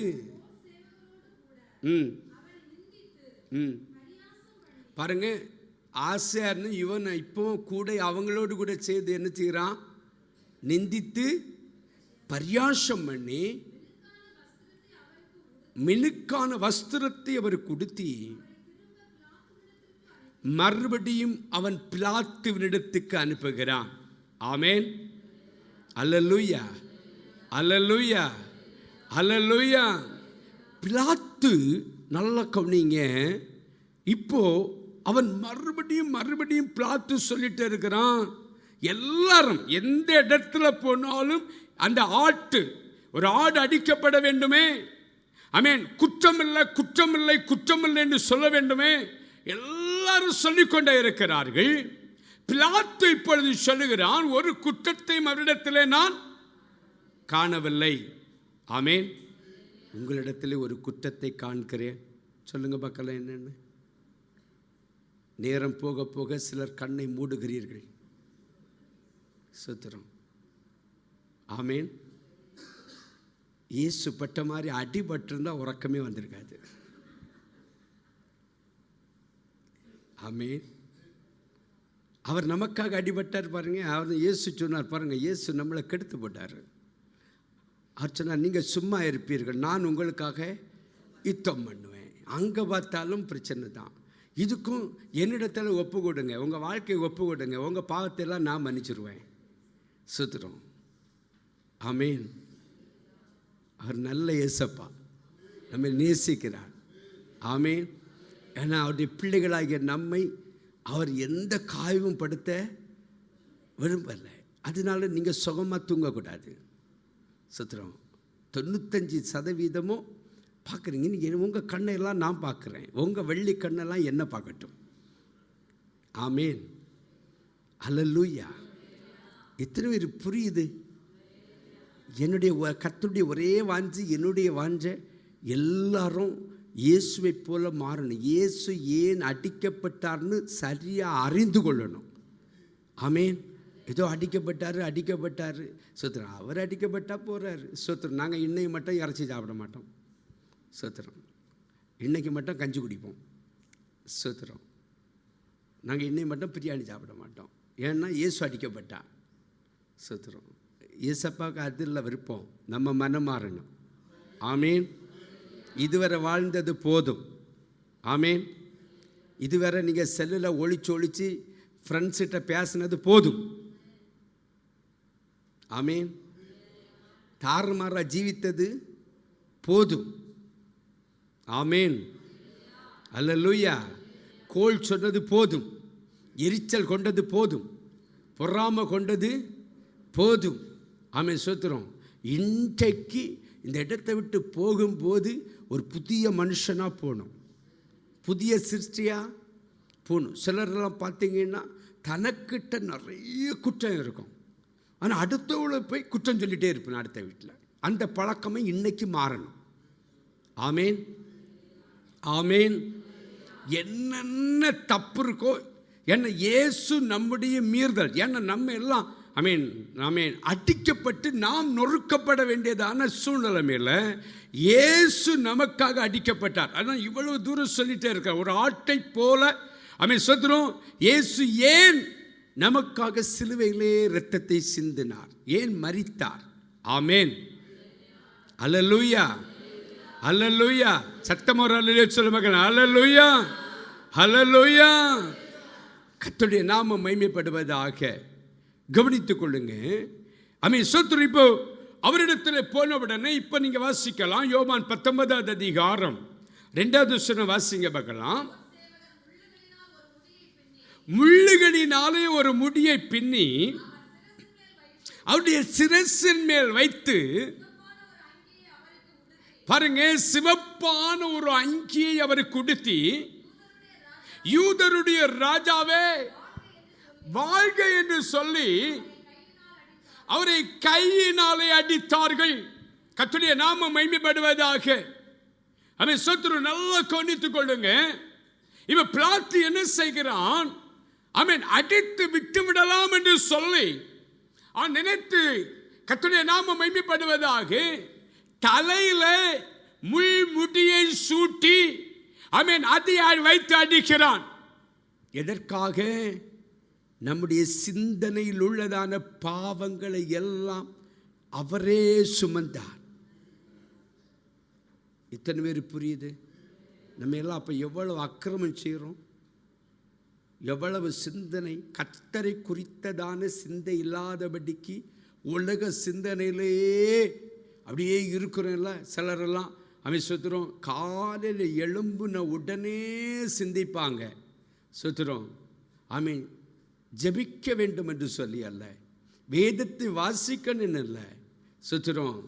பாருங்க, ஆசையார்னு இவன் இப்போ கூட அவங்களோடு கூட சேர்ந்து என்ன செய்கிறான்? நிந்தித்து பரியாசம் பண்ணி மினுக்கான வஸ்திரத்தை அவர் கொடுத்தி மறுபடியும் அவன் பிலாத்துவினிடத்துக்கு அனுப்புகிறான். ஆமேன். அல்லேலூயா, அல்லேலூயா, அல்லேலூயா. பிலாத்து நல்ல கவனிங்க. இப்போ அவன் மறுபடியும் பிலாத்து சொல்லிட்டு இருக்கிறான். எல்லாரும் எந்த இடத்துல போனாலும் அந்த ஒரு ஆடு அடிக்கப்பட வேண்டுமே. குற்றமில்லை, குற்றமில்லை, குற்றமில்லை என்று சொல்ல வேண்டுமே. எல்லாரும் சொல்லிக்கொண்டே இருக்கிறார்கள். பிலாத்து இப்பொழுது சொல்லுகிறான், ஒரு குற்றத்தையும் அவரிடத்திலே நான் காணவில்லை. ஆமேன். உங்களிடத்தில் ஒரு குற்றத்தை காண்கிறேன். சொல்லுங்க பார்க்கலாம் என்னன்னு. நேரம் போக போக சிலர் கண்ணை மூடுகிறீர்கள். சுத்திரம். ஆமேன். இயேசு பட்ட மாதிரி அடிபட்டிருந்தா உறக்கமே வந்திருக்காது. ஆமேன். அவர் நமக்காக அடிபட்டார் பாருங்க. அவர் இயேசு சொன்னார் பாருங்க, இயேசு நம்மளை கெடுத்து போட்டார். அவர் சொன்னார், நீங்கள் சும்மா இருப்பீர்கள், நான் உங்களுக்காக யுத்தம் பண்ணுவேன். அங்கே பார்த்தாலும் பிரச்சனை தான். இதுக்கும் என்னிடத்தில் ஒப்பு கொடுங்க, உங்கள் வாழ்க்கையை ஒப்பு கொடுங்க, உங்கள் பாவத்தையெல்லாம் நான் மன்னிச்சிருவேன். சுத்துறோம். ஆமேன். அவர் நல்ல இயேசப்பா, நம்மை நேசிக்கிறார். ஆமேன். ஏன்னா அவருடைய பிள்ளைகளாகிய நம்மை அவர் எந்த காயமும் படுத்த விரும்பலை. அதனால நீங்கள் சுகமாக தூங்கக்கூடாது. சுத்திரம். 95% பார்க்குறீங்க. நீங்கள் உங்கள் கண்ணெல்லாம் நான் பார்க்குறேன், உங்கள் வெள்ளி கண்ணெல்லாம் என்ன பார்க்கட்டும். ஆமேன். அல்லேலூயா. எத்தனை பேர் புரியுது? என்னுடைய கர்த்தருடைய ஒரே வாஞ்சை, என்னுடைய வாஞ்சை எல்லாரும் இயேசுவை போல மாறணும். இயேசு ஏன் அடிக்கப்பட்டார்னு சரியாக அறிந்து கொள்ளணும். ஆமேன். ஏதோ அடிக்கப்பட்டார் சோத்திரம். அவர் அடிக்கப்பட்டால் போகிறாரு. சோத்திரம். நாங்கள் இன்னைக்கு மட்டும் இறைச்சி சாப்பிட மாட்டோம். சோத்திரம். இன்னைக்கு மட்டும் கஞ்சி குடிப்போம். சோத்திரம். நாங்கள் இன்னைக்கு மட்டும் பிரியாணி சாப்பிட மாட்டோம். ஏன்னா இயேசு அடிக்கப்பட்டா. சோத்திரம். இயேசப்பாவுக்கு அதில் விருப்பம், நம்ம மனம் மாறணும். ஆமேன். இதுவரை வாழ்ந்தது போதும். ஆமேன். இதுவரை நீங்கள் செல்லில் ஒளிச்சு ஃப்ரெண்ட்ஸ்கிட்ட பேசினது போதும். ஆமேன். தாறுமாறா ஜீவித்தது போதும். ஆமேன். அல்லேலூயா. கோல் சொன்னது போதும், எரிச்சல் கொண்டது போதும், பொறாமை கொண்டது போதும். ஆமேன். சோத்திரம். இன்றைக்கு இந்த இடத்தை விட்டு போகும்போது ஒரு புதிய மனுஷனாக போகணும், புதிய சிருஷ்டியாக போகணும். சிலரெல்லாம் பார்த்தீங்கன்னா தனக்கிட்ட நிறைய குற்றம் இருக்கும், ஆனால் அடுத்தவளை போய் குற்றம் சொல்லிகிட்டே இருப்பேன் அடுத்த வீட்டில். அந்த பழக்கமே இன்னைக்கு மாறணும். ஆமேன். ஆமேன். என்னென்ன தப்பு இருக்கோ, என்ன இயேசு நம்முடைய மீறுதல், ஏன்னா நம்ம எல்லாம் ஆமேன் ஆமேன் அடிக்கப்பட்டு நாம் நொறுக்கப்பட வேண்டியதான சூழ்நிலைமையில் இயேசு நமக்காக அடிக்கப்பட்டார். அதனால் இவ்வளவு தூரம் சொல்லிட்டே இருக்கார். ஒரு ஆட்டை போல ஆமேன் சொல்கிறோம். இயேசு ஏன் நமக்காக சிலுவையிலே இரத்தத்தை சிந்தினார், ஏன் மரித்தார். ஆமேன். அல்லேலூயா. அல்லேலூயா. சத்தம் ஒரு அல்லேலூயா சொல்ல மகன். அல்லேலூயா. அல்லேலூயா. கர்த்தருடைய நாமம் மகிமைப்படுவதாக. கவனித்துக் கொள்ளுங்க. ஆமென். சோத்திரம். இப்போ அவரிடத்தில் போன உடனே இப்போ நீங்கள் வாசிக்கலாம். யோவான் 19வது அதிகாரம் 2வது வசனம் வாசிங்க பார்க்கலாம். முள்ளுகளினாலே ஒரு முடியை பின்னி அவருடைய சிரசின் மேல் வைத்து பாருங்க, சிவப்பான ஒரு அங்கியை அவருக்கு உடுத்தி, யூதருடைய ராஜாவே வாழ்க என்று சொல்லி அவரை கையினாலே அடித்தார்கள். கர்த்தருடைய நாமம் மகிமைப்படுவதாக. அவன் சோத்திரம். நல்லா கவனித்துக் கொள்ளுங்க. இவன் பிளாத்து என்ன செய்கிறான்? அவன் அடித்து விட்டு விடலாம் என்று சொல்லி அவன் நினைத்து, கர்த்தருடைய நாமம் மகிமைப்படுவதாக, தலையில முள் முடியை சூட்டி அவன் அதை வைத்து அடிக்கிறான். எதற்காக? நம்முடைய சிந்தனையில் உள்ளதான பாவங்களை எல்லாம் அவரே சுமந்தார். இத்தனை பேர் புரியுது? நம்ம எல்லாம் அப்போ எவ்வளவு அக்கிரமம் செய்கிறோம், எவ்வளவு சிந்தனை கர்த்தரை குறித்ததான சிந்தை இல்லாதபடிக்கு உலக சிந்தனையிலே அப்படியே இருக்கிறோம்ல. சிலரெல்லாம் அவன் சுத்துறோம், காலையில் எழும்புன உடனே சிந்திப்பாங்க. சுத்துறோம். ஆமீன். ஜெபிக்க வேண்டும் என்று சொல்லி அல்ல, வேதத்தை வாசிக்கணும் இல்லை. சுத்துறோம்.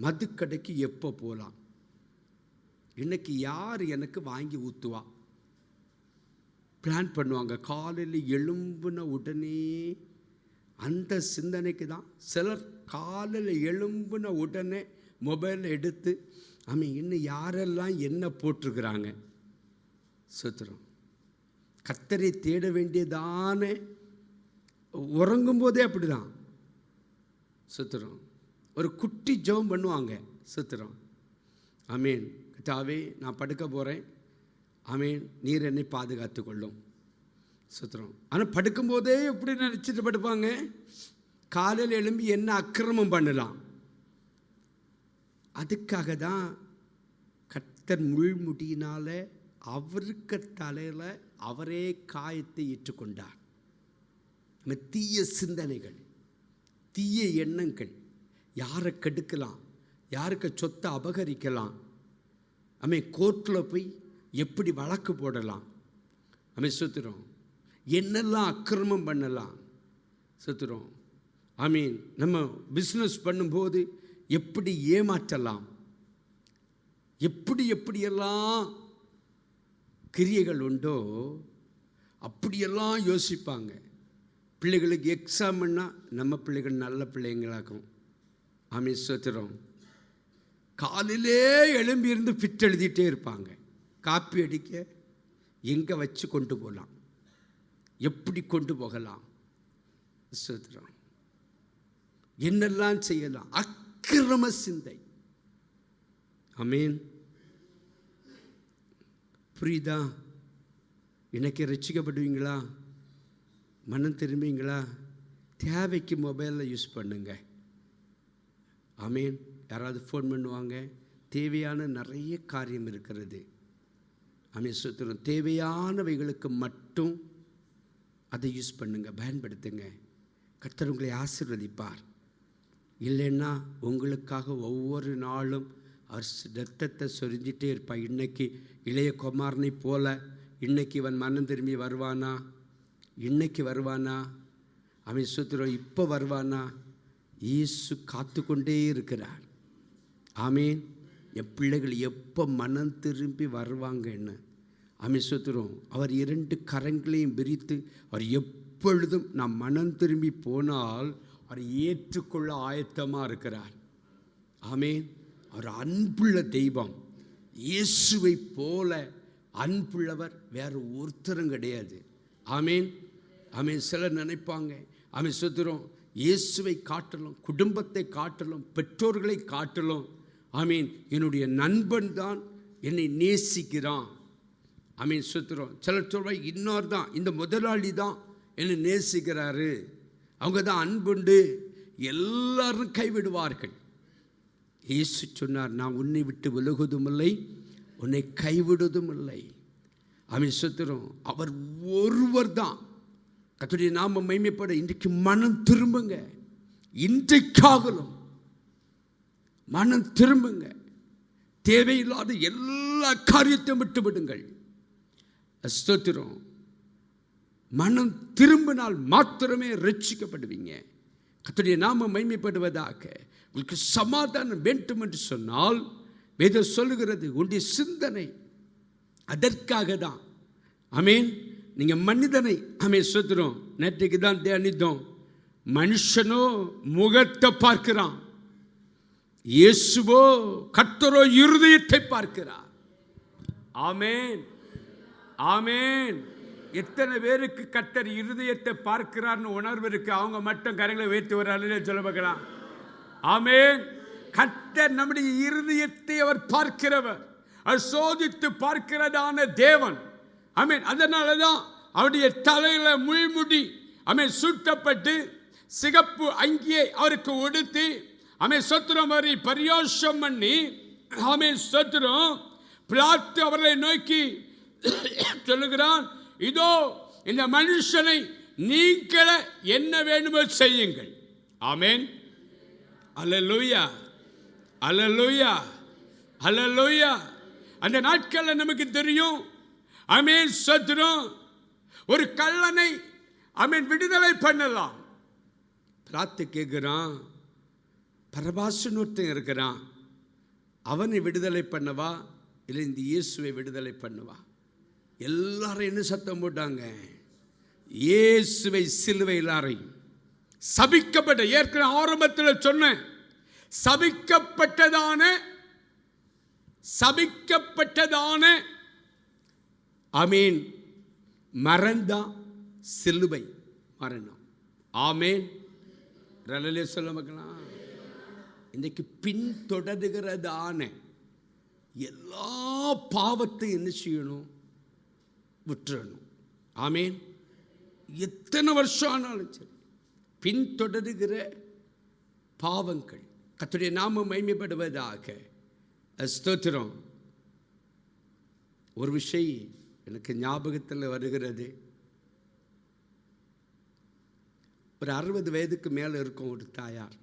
மதுக்கடைக்கு எப்போ போகலாம், இன்னைக்கு யார் எனக்கு வாங்கி ஊற்றுவா பிளான் பண்ணுவாங்க. காலையில் எழும்புன உடனே அந்த சிந்தனைக்கு தான் சிலர் காலையில் எழும்புன உடனே மொபைல் எடுத்து இன்னும் யாரெல்லாம் என்ன போட்டிருக்கிறாங்க. ஸ்தோத்திரம். கர்த்தரை தேட வேண்டியதானே. உறங்கும் போதே அப்படிதான். ஸ்தோத்திரம். ஒரு குட்டி ஜெபம் பண்ணுவாங்க. ஸ்தோத்திரம். ஆமென். கர்த்தாவே, நான் படுக்க போகிறேன். ஆமென், நீர் என்னை பாதுகாத்து கொள்ளும். ஸ்தோத்திரம். ஆனால் படுக்கும்போதே எப்படி நினச்சிட்டு படுப்பாங்க, காலையில் எழும்பி என்ன அக்கிரமம் பண்ணலாம். அதுக்காக தான் கர்த்தர் முள்முடியினால அவருக்கு தலையில் அவரே காயத்தை ஏற்றுக்கொண்டார். நம்ம தீய சிந்தனைகள், தீய எண்ணங்கள், யாரை கெடுக்கலாம், யாருக்கு சொத்தை அபகரிக்கலாம், கோர்ட்டில் போய் எப்படி வழக்கு போடலாம், சுத்துறோம் என்னெல்லாம் அக்கிரமம் பண்ணலாம். சுத்துறோம். நம்ம பிஸ்னஸ் பண்ணும்போது எப்படி ஏமாற்றலாம், எப்படியெல்லாம் கிரியைகள் உண்டோ அப்படியெல்லாம் யோசிப்பாங்க. பிள்ளைகளுக்கு எக்ஸாம் பண்ணால் நம்ம பிள்ளைகள் நல்ல பிள்ளைங்களாக்கும். சுத்துறோம். காலையிலே எழும்பி இருந்து ஃபிட் எழுதிட்டே இருப்பாங்க. காப்பி அடிக்க எங்கே வச்சு கொண்டு போகலாம், எப்படி கொண்டு போகலாம், ஸ்தோத்திரம், என்னெல்லாம் செய்யலாம். அக்கிரம சிந்தை. ஆமென். புரியுதா? இன்னைக்கு ரட்சிக்கப்படுவீங்களா? மனம் திரும்புவீங்களா? தேவைக்கு மொபைலில் யூஸ் பண்ணுங்க. ஆமென். யாராவது ஃபோன் பண்ணுவாங்க. தேவையான நிறைய காரியம் இருக்கிறது. ஸ்தோத்திரம். தேவையானவைகளுக்கு மட்டும் அதை யூஸ் பண்ணுங்க, பயன்படுத்துங்க. கர்த்தர் உங்களை ஆசீர்வதிப்பார். இல்லைன்னா உங்களுக்காக ஒவ்வொரு நாளும் அவர் ரத்தத்தை சொரிஞ்சிட்டே இருப்பார். இன்னைக்கு இளைய குமாரனை போல இன்னைக்கு இவன் மனம் திரும்பி வருவானா, இன்னைக்கு வருவானா, ஸ்தோத்திரம், இப்போ வருவானா. இயேசு காத்து கொண்டே இருக்கிறார். ஆமென். என் பிள்ளைகள் எப்போ மனம் திரும்பி வருவாங்கன்னு. ஸ்தோத்திரம். அவர் 2 கரங்களையும் விரித்து அவர் எப்பொழுதும் நாம் மனம் திரும்பி போனால் அவர் ஏற்றுக்கொள்ள ஆயத்தமாக இருக்கிறார். ஆமென். அவர் அன்புள்ள தெய்வம். இயேசுவை போல அன்புள்ளவர் வேறு ஒருத்தரும் கிடையாது. ஆமென். சிலர் நினைப்பாங்க, ஸ்தோத்திரம், இயேசுவை காட்டலும், குடும்பத்தை காட்டலும், பெற்றோர்களை காட்டலும், என்னுடைய நண்பன் தான் என்னை நேசிக்கிறான். ஸ்தோத்திரம். சிலர் சொல்வாங்க, இன்னொரு தான், இந்த முதலாளி தான் என்னை நேசிக்கிறாரு, அவங்க தான் அன்புண்டு. எல்லாரும் கைவிடுவார்கள். இயேசு சொன்னார், நான் உன்னை விட்டு விலகுவதும் இல்லை, உன்னை கைவிடுவதும் இல்லை. ஸ்தோத்திரம். அவர் ஒருவர் தான். கர்த்தருடைய நாமம் மகிமைப்பட இன்றைக்கு மனம் திரும்புங்க. இன்றைக்காகலும் மனம் திரும்புங்க. தேவையில்லாத எல்லா காரியத்தையும் விட்டு விடுங்கள். ஸ்தோத்திரம். மனம் திரும்பினால் மாத்திரமே ரட்சிக்கப்படுவீங்க. கர்த்தருடைய நாமம் மகிமைப்படுவதாக. உங்களுக்கு சமாதானம் வேண்டும் என்று சொன்னால் வேதம் சொல்லுகிறது, உன்னுடைய சிந்தனை அதற்காக தான். ஆமென். நீங்கள் மனிதனை ஸ்தோத்திரம். நேற்றைக்கு தான் தியானித்தோம். மனுஷனோ முகத்தை பார்க்கிறான், இயேசுவோ கர்த்தரோ இருதயத்தை பார்க்கிறார். ஆமென். எத்தனை பேருக்கு கர்த்தர் இருதயத்தை பார்க்கிறார்னு உணர்வு இருக்கு? அவங்க மட்டும் கரங்களை உயர்த்தி ஒரு அல்லேலூயா சொல்ல பார்க்கலாம். ஆமென். கர்த்தர் நம்முடைய இருதயத்தை அவர் பார்க்கிறவர், அவர் சோதித்து பார்க்கிறதான தேவன். அதனால தான் அவருடைய தலையில முள்முடி சூட்டப்பட்டு சிகப்பு அங்கியை அவருக்கு உடுத்தி சொத்திரம் வரி பரியோஷம் பண்ணி சொத்திரம் பிலாத்து அவர்களை நோக்கி சொல்லுகிறான், இதோ இந்த மனுஷனை நீங்கள என்ன வேணுமோ செய்யுங்கள். ஆமென். அல்லேலூயா, அல்லேலூயா, அல்லேலூயா. அந்த நாட்களில் நமக்கு தெரியும். சொத்திரம். ஒரு கள்ளனை விடுதலை பண்ணலாம். பிலாத்து கேட்கிறான், பரபாசுன்னு ஒருத்தன் இருக்கிறான், அவனை விடுதலை பண்ணவா இல்லை இந்த இயேசுவை விடுதலை பண்ணவா? எல்லாரும் என்ன சத்தம் போட்டாங்க? இயேசுவை சிலுவையில் அறையும். சபிக்கப்பட்ட, ஏற்கனவே ஆரம்பத்தில் சொன்ன சபிக்கப்பட்டதான சபிக்கப்பட்டதான ஆமீன் மரணம், சிலுவை மரணம். ஆமேன். ரலலே சொல்ல மக்களா, இன்றைக்கு பின்தொடர்கிறதான எல்லா பாவத்தையும் என்ன செய்யணும்? விட்டுறணும். ஆமேன். எத்தனை வருஷம் ஆனாலும் சரி, பின்தொடர்கிற பாவங்கள் கர்த்தருடைய நாமம் மகிமைப்படுவதாக. ஸ்தோத்திரம். ஒரு விஷயம் எனக்கு ஞாபகத்தில் வருகிறது. ஒரு 60 வயதுக்கு மேலே இருக்கும் ஒரு தாயார்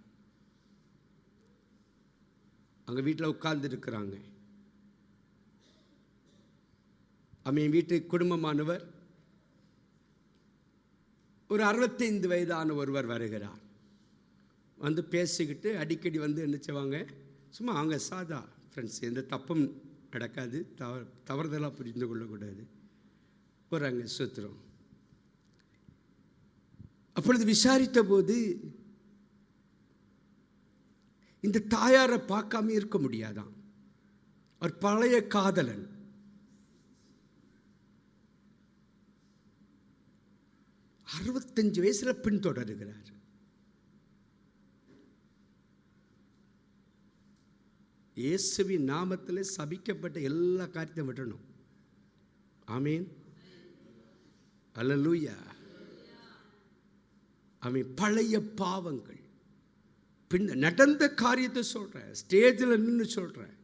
அங்கே வீட்டில் உட்கார்ந்து இருக்கிறாங்க. அவன் வீட்டுக்கு குடும்பமானவர் ஒரு 65 வயதான ஒருவர் வருகிறார். வந்து பேசிக்கிட்டு அடிக்கடி வந்து என்ன செய்வாங்க, சும்மா அவங்க சாதா ஃப்ரெண்ட்ஸ், எந்த தப்பும் நடக்காது, தவறுதலாக புரிந்து கொள்ளக்கூடாது, போகிறாங்க. சுத்திரம். அப்பொழுது விசாரித்த போது இந்த தாயாரை பார்க்காம இருக்க முடியாதான். அவர் பழைய காதலன். அறுபத்தஞ்சு வயசுல பின்தொடருகிறார். இயேசுவின் நாமத்தில் சபிக்கப்பட்ட எல்லா காரியத்தையும் விடணும். ஆமீன். அல்லேலூயா. ஆமீன். பழைய பாவங்கள், பின் நடந்த காரியத்தை சொல்றேன், ஸ்டேஜில் நின்று சொல்றேன்.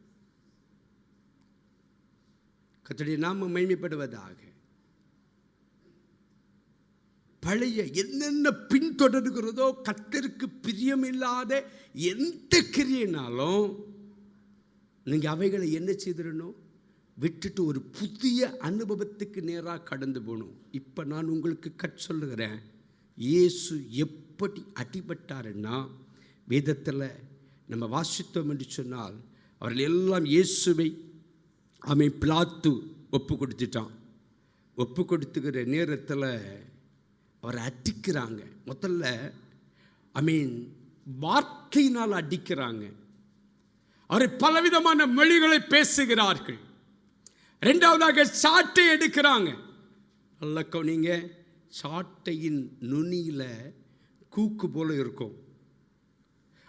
கர்த்தருடைய நாமம் மகிமைப்படுவதாக. பழைய என்னென்ன பின்தொடர்கிறதோ, கர்த்தருக்கு பிரியமில்லாத எந்த கிரியைனாலும் நீங்க அவைகளை என்ன செய்திடணும்? விட்டுட்டு ஒரு புதிய அனுபவத்துக்கு நேராக கடந்து போகணும். இப்போ நான் உங்களுக்கு சொல்லுகிறேன், இயேசு எப்படி அடிபட்டாருன்னா, வேதத்தில் நம்ம வாசித்தோம் என்று சொன்னால், அவர்கள் எல்லாம் இயேசுவை அவன் பிலாத்து ஒப்பு கொடுத்துட்டான். ஒப்பு கொடுத்துக்கிற நேரத்தில் அவரை அடிக்கிறாங்க. முதல்ல வார்த்தையினால் அடிக்கிறாங்க. அவரை பலவிதமான மொழிகளை பேசுகிறார்கள். இரண்டாவதாக சாட்டை எடுக்கிறாங்க. நல்ல கவனிங்க, சாட்டையின் நுனியில் கூக்கு போல இருக்கும்.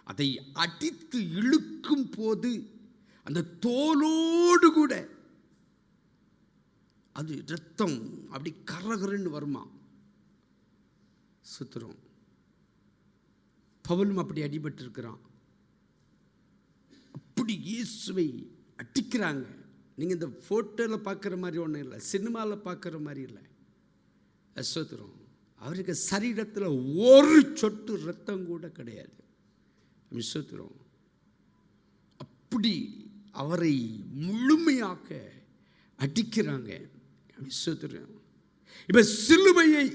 அதை அடித்து இழுக்கும் போது அந்த தோலோடு கூட அது இரத்தம் அப்படி கரகரன்னு வருமா. சுத்திரம். பவுலும் அப்படி அடிபட்டிருக்கிறான். அப்படி இயேசுவை அடிக்கிறாங்க. நீங்கள் இந்த ஃபோட்டோவில் பார்க்குற மாதிரி ஒன்றும் இல்லை, சினிமாவில் பார்க்குற மாதிரி இல்லை. சுத்திரம். அவருக்கு சரீரத்தில் ஒரு சொட்டு ரத்தம் கூட கிடையாது. சுத்திரம். அப்படி அவரை முழுமையாக அடிக்கிறாங்க. சுத்திரம். இப்போ சிலுவையை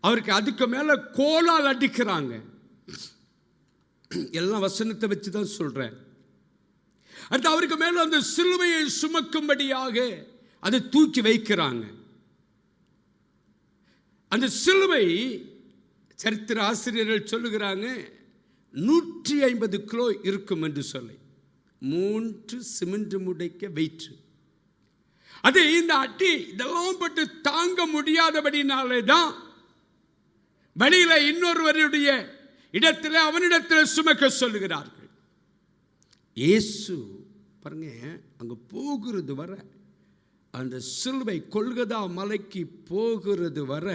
அவருக்கு அதுக்கு மேலே கோலால் அடிக்கிறாங்க. எல்லாம் வசனத்தை வச்சு தான் சொல்றேன். அடுத்து அவருக்கு மேலே அந்த சிலுவையை சுமக்கும்படியாக அதை தூக்கி வைக்கிறாங்க. அந்த சிலுவை சரித்திர ஆசிரியர்கள் சொல்லுகிறாங்க 150 கிலோ இருக்கும் என்று சொல்லி, 3 சிமெண்ட் முடைக்க வெயிட். அது இந்த அடி இதெல்லாம் பட்டு தாங்க முடியாதபடினாலே தான் வழியில இன்னொருவருடைய இடத்துல அவனிடத்தில் சுமக்க சொல்லுகிறார்கள். இயேசு பாருங்க, அங்க போகிறது வர, அந்த சிலுவை கொல்கதா மலைக்கு போகிறது வர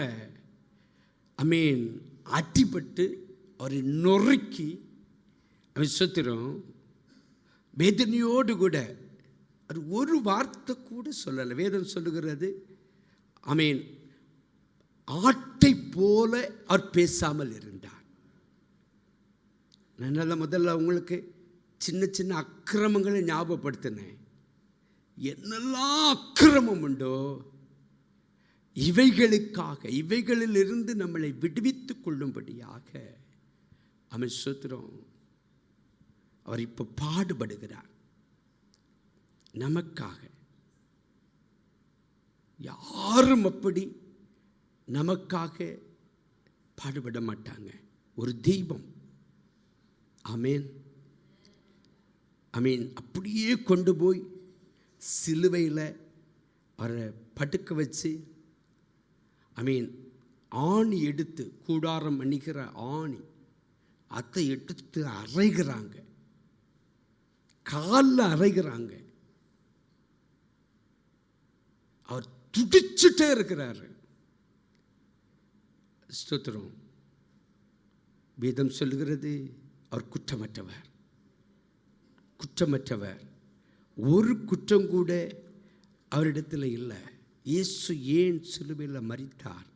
அடிபட்டு அவரை நொறுக்கி சுத்திரம் வேதனையோடு கூட அது ஒரு வார்த்தை கூட சொல்லலை. வேதம் சொல்லுகிறது ஆட்டை போல அவர் பேசாமல் இருந்தார். நான் முதல்ல உங்களுக்கு சின்ன சின்ன அக்கிரமங்களை ஞாபகப்படுத்தினேன். என்னெல்லாம் அக்கிரமம் உண்டோ இவைகளுக்காக, இவைகளில் இருந்து நம்மளை விடுவித்துக் கொள்ளும்படியாக சுத்திரம் அவர் இப்போ பாடுபடுகிறார் நமக்காக. யாரும் அப்படி நமக்காக பாடுபட மாட்டாங்க. ஒரு தெய்வம். ஆமென். அப்படியே கொண்டு போய் சிலுவையில் அவரை படுக்க வச்சு ஆணி எடுத்து, கூடாரம் அணிகிற ஆணி அதை எடுத்து அரைகிறாங்க, காலில் அரைகிறாங்க. அவர் துடிச்சுட்டே இருக்கிறாரு. ஸ்தோத்திரம். வேதம் சொல்லுகிறது அவர் குற்றமற்றவர், குற்றமற்றவர். ஒரு குற்றம் கூட அவரிடத்தில் இல்லை. இயேசு ஏன் சிலுவையில் மரித்தார்?